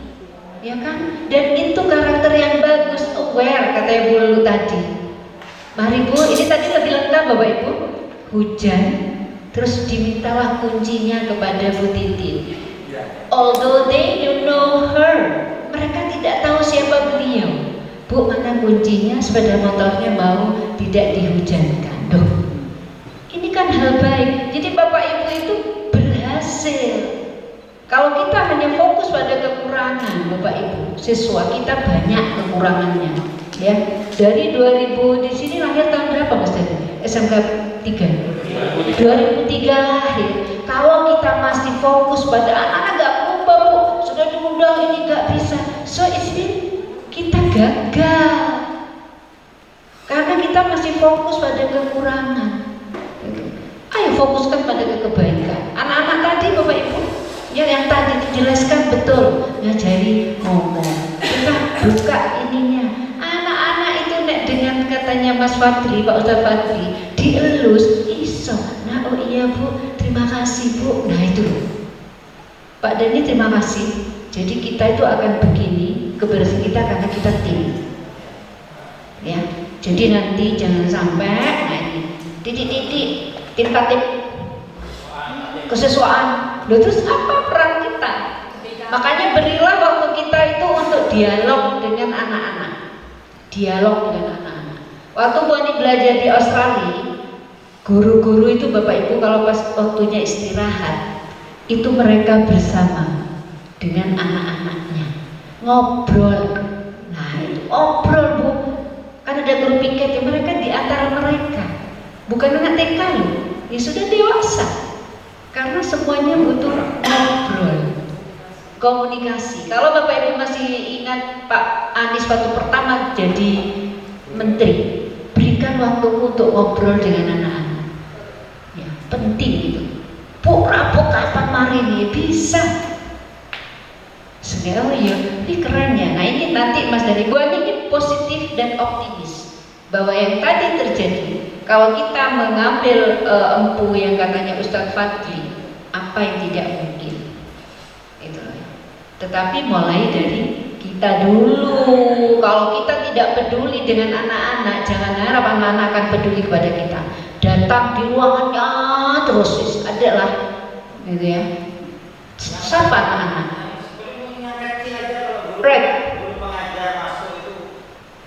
ya kan? Dan itu karakter yang bagus, aware kata Bu Lulu tadi. Mari Bu, ini tadi lebih lengkap Bapak Ibu. Hujan, terus dimintalah kuncinya kepada Bu Titin. Although they don't know her, mereka tidak tahu siapa beliau. Bu, mana kuncinya? Sepeda motornya mau tidak dihujankan. Duh, ini kan hal baik. Jadi Bapak Ibu itu berhasil. Kalau kita hanya fokus pada kekurangan, Bapak Ibu, siswa kita banyak kekurangannya. Ya, dari 2000 di sini lahir tahun berapa Mas Dedi? SMK 3. 2003 lahir. Kalau kita masih fokus pada anak-anak gak berubah Bu, sudah diundang ini gak bisa. So it's mean kita gagal karena kita masih fokus pada kekurangan. Ayo fokuskan pada kebaikan. Anak-anak tadi Bapak Ibu yang tadi dijelaskan betul, ngajari ngomong, kita buka ininya. Anak-anak itu nek dengan katanya Mas Fadli, Pak Ustaz Fadli, dielus iso. Nah oh iya Bu, terima kasih Bu. Nah itu Pak Dani terima kasih. Jadi kita itu akan begini, kebersihan kita karena kita tim, ya. Jadi nanti jangan sampai, nah ini, titik-titik, tim katip, kesesuaian. Loh, terus apa peran kita? Makanya berilah waktu kita itu untuk dialog dengan anak-anak, dialog dengan anak-anak. Waktu Bu Ani belajar di Australia, guru-guru itu Bapak Ibu kalau pas waktunya istirahat, itu mereka bersama dengan anak-anaknya ngobrol. Nah itu ngobrol Bu, kan ada guru piket ya, mereka di antara mereka bukan anak TK loh, ya sudah dewasa, karena semuanya butuh ngobrol, komunikasi. Kalau Bapak Ibu masih ingat Pak Anies waktu pertama jadi menteri, berikan waktumu untuk ngobrol dengan anak-anak. Ya, penting itu. Pura-pura kapan mari nih bisa. Segala ya, ini keren ya. Nah ini nanti Mas Dani, Bu Ani ini positif dan optimis bahwa yang tadi terjadi, kalau kita mengambil empu yang katanya Ustadz Fadli, apa yang tidak mungkin, itu. Tetapi mulai dari kita dulu. Kalau kita tidak peduli dengan anak-anak, jangan harap anak-anak akan peduli kepada kita. Datang di ruangannya terus, adalah, gitu ya. Siapa anak-anak? Right. Guru pengajar masuk itu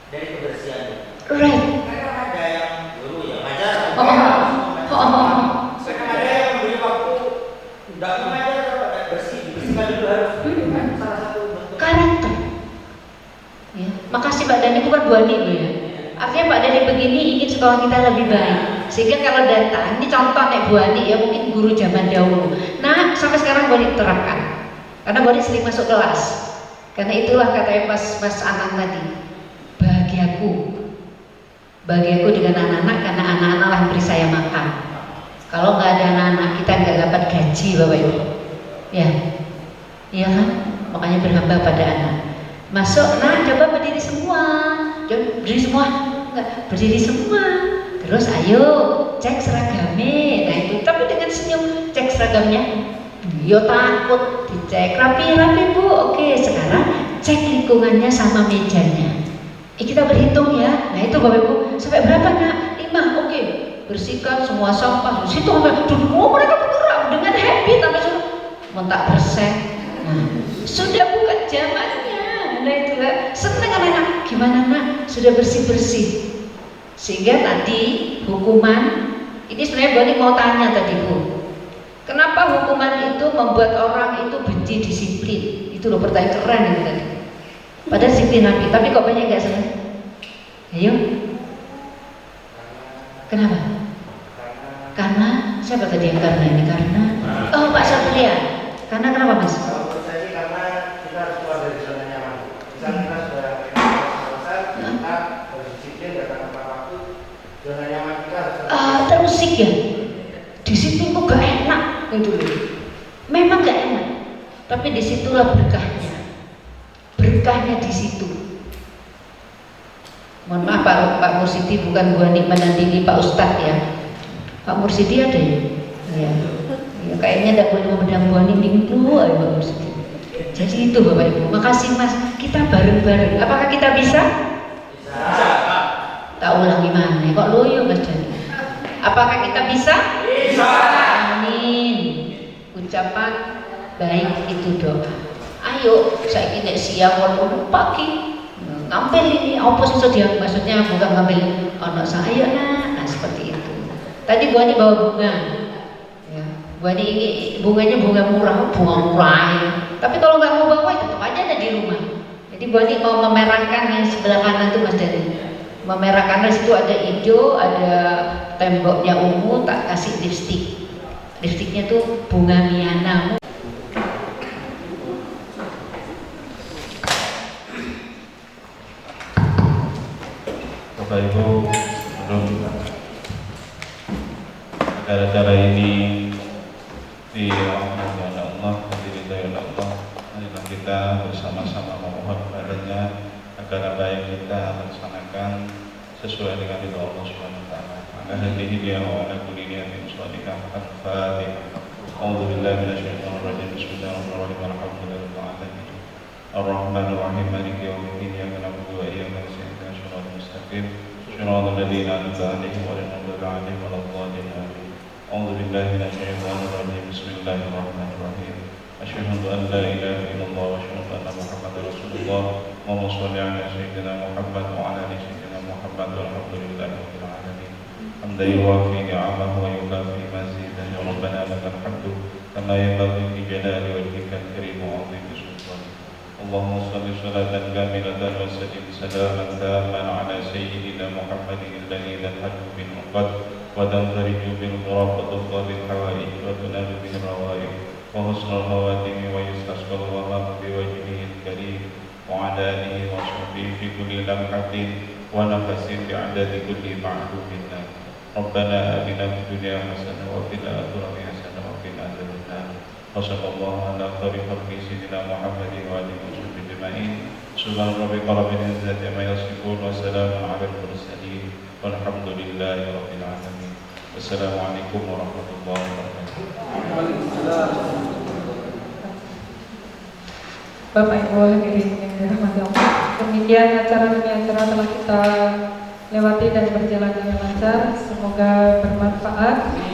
dari kebersihan. Right. Kadang ada yang guru yang ngajar. Kadang ada yang memberi waktu tidak mengajar atau bersih, dibersihkan dulu harus. Salah satu bentuk Karakter. Ya. Makasih Pak Dani, bukan Bu Ani loh ya. Artinya Pak Dani begini ingin sekolah kita lebih baik. Sehingga kalau datang, ini contoh nek Bu Ani ya, mungkin guru zaman dahulu. Nah sampai sekarang Bu Ani terapkan. Karena Bu Ani sering masuk kelas. Karena itulah katanya Mas Anang tadi, bahagiaku dengan anak-anak, karena anak-anak lah yang beri saya makan. Kalau nggak ada anak-anak, kita nggak dapat gaji Bapak Ibu. Ya, iya kan? Makanya berhamba pada anak. Masuk, nah coba berdiri semua, berdiri semua. Terus ayo cek seragamnya. Nah itu, tapi dengan senyum cek seragamnya. Yo takut dicek rapi-rapi Bu. Oke, sekarang cek lingkungannya sama mejanya. Kita berhitung ya. Nah itu Bapak Ibu, sampai berapa Nak? 5. Oke, bersihkan semua sampah. Situ mereka bergerak dengan happy tapi suruh mentak persen. Nah, sudah bukan zamannya. Nah itu seneng anak-anak. Gimana Nak? Sudah bersih-bersih. Sehingga tadi hukuman ini sebenarnya Bu Ani mau tanya tadi Bu. Kenapa hukuman itu membuat orang itu benci disiplin? Itu loh pertanyaan keren itu tadi. Padahal disiplin Nabi, tapi kok banyak nggak senang? Ayo. Kenapa? Karena siapa tadi yang karena ini? Karena oh Pak Satria. Karena kenapa Mas? Kalau menurut saya sih karena kita harus keluar dari zona nyaman. Misal kita sudah selesai, kita harus disiplin datang tepat waktu. Zona nyaman kita harus terusik ya. Disiplin kok gak enak itu. Memang gak enak, tapi disitulah berkahnya. Berkahnya di situ. Mohon maaf Pak Mursidi, bukan Bu Ani menandingi Pak Ustadz ya. Pak Mursidi ada ya? Ya. Ya kayaknya tidak boleh memandang Bu Ani minggu ayo Pak Mursidi. Jadi itu Bapak Ibu. Makasih Mas. Kita bareng-bareng. Apakah kita bisa? Bisa. Tak ulangi mana? Kok loyo Mas Dani? Apakah kita bisa? Bisa. Amin. Ucapan baik itu doa. Ayo, saya ini siang walaupun pagi ngambil ini apa sih dia maksudnya bukan ngambil anak saya nah seperti itu. Tadi Bu Ani bawa bunga. Ya, Bu Ani ini bunganya bunga murah, bunga murah. Ya. Tapi kalau nggak mau bawa tetap aja ada di rumah. Jadi Bu Ani mau memerahkan yang sebelah kanan itu Mas Dani. Memerahkan di situ ada hijau, ada temboknya ungu, tak kasih lipstik. Lipstiknya tuh bunga miana. Bapak Ibu, sebelum acara ini dirahmati oleh Allah, diridhai oleh Allah, marilah kita bersama-sama memohon padanya agar apa yang kita laksanakan sesuai dengan ridho Allah Subhanahu wa taala. Maka hadihi dia wa ala kulli niyatin shalihah. Al-Fatihah. A'udzu billahi minasyaitonir rajim. Bismillahirrahmanirrahim. Alhamdulillahirabbil alamin. Ar-Rahmanir Rahim. Maliki yaumiddin. Iyyaka na'budu wa iyyaka nasta'in. Ihdinas mustaqim. Shiratal ladzina an'amta 'alaihim ghairil maghdubi 'alaihim waladdallin. Amin. A'udzu billahi minasyaitonir rajim. Bismillahirrahmanirrahim. Asyhadu an la ilaha illallah wa asyhadu anna Muhammadar Rasulullah. Allahumma shalli 'ala sayyidina Muhammad wa 'ala ali sayyidina Muhammad walhamdulillahi rabbil alamin. Hamdan yuwafi ni'amahu wa yukafi mazidah. Ya Rabbana lakal hamdu kama yanbaghi li jalali wajhikal karim wa 'azimi sultanik. Allahumma shalli shalatan kamilatan wa sallim salaman tamman 'ala sayyidina Muhammadin alladhi tanhaju bil 'uqad wa tanfariju bil ghurab wa tuqda bil hawaij wa tunalu bil rawaib wa husnul khawatim wa yustasqal ghamam bi wajhihi al karim wa 'ala alihi wa sahbihi fi kulli lamhatin ونفس بعدد كل معلوم لك ربنا آتنا في الدنيا حسنة وفي الآخرة حسنة وقنا عذاب النار وصلى الله على خير خلق سيدنا محمد وآله وصحبه أجمعين سبحان ربك رب العزة عما يصفون وسلام على المرسلين والحمد لله رب العالمين والسلام عليكم ورحمة الله وبركاته. Bapak Ibu hadirin yang dirahmati Allah, demikian acara demi acara telah kita lewati dan berjalan dengan lancar. Semoga bermanfaat.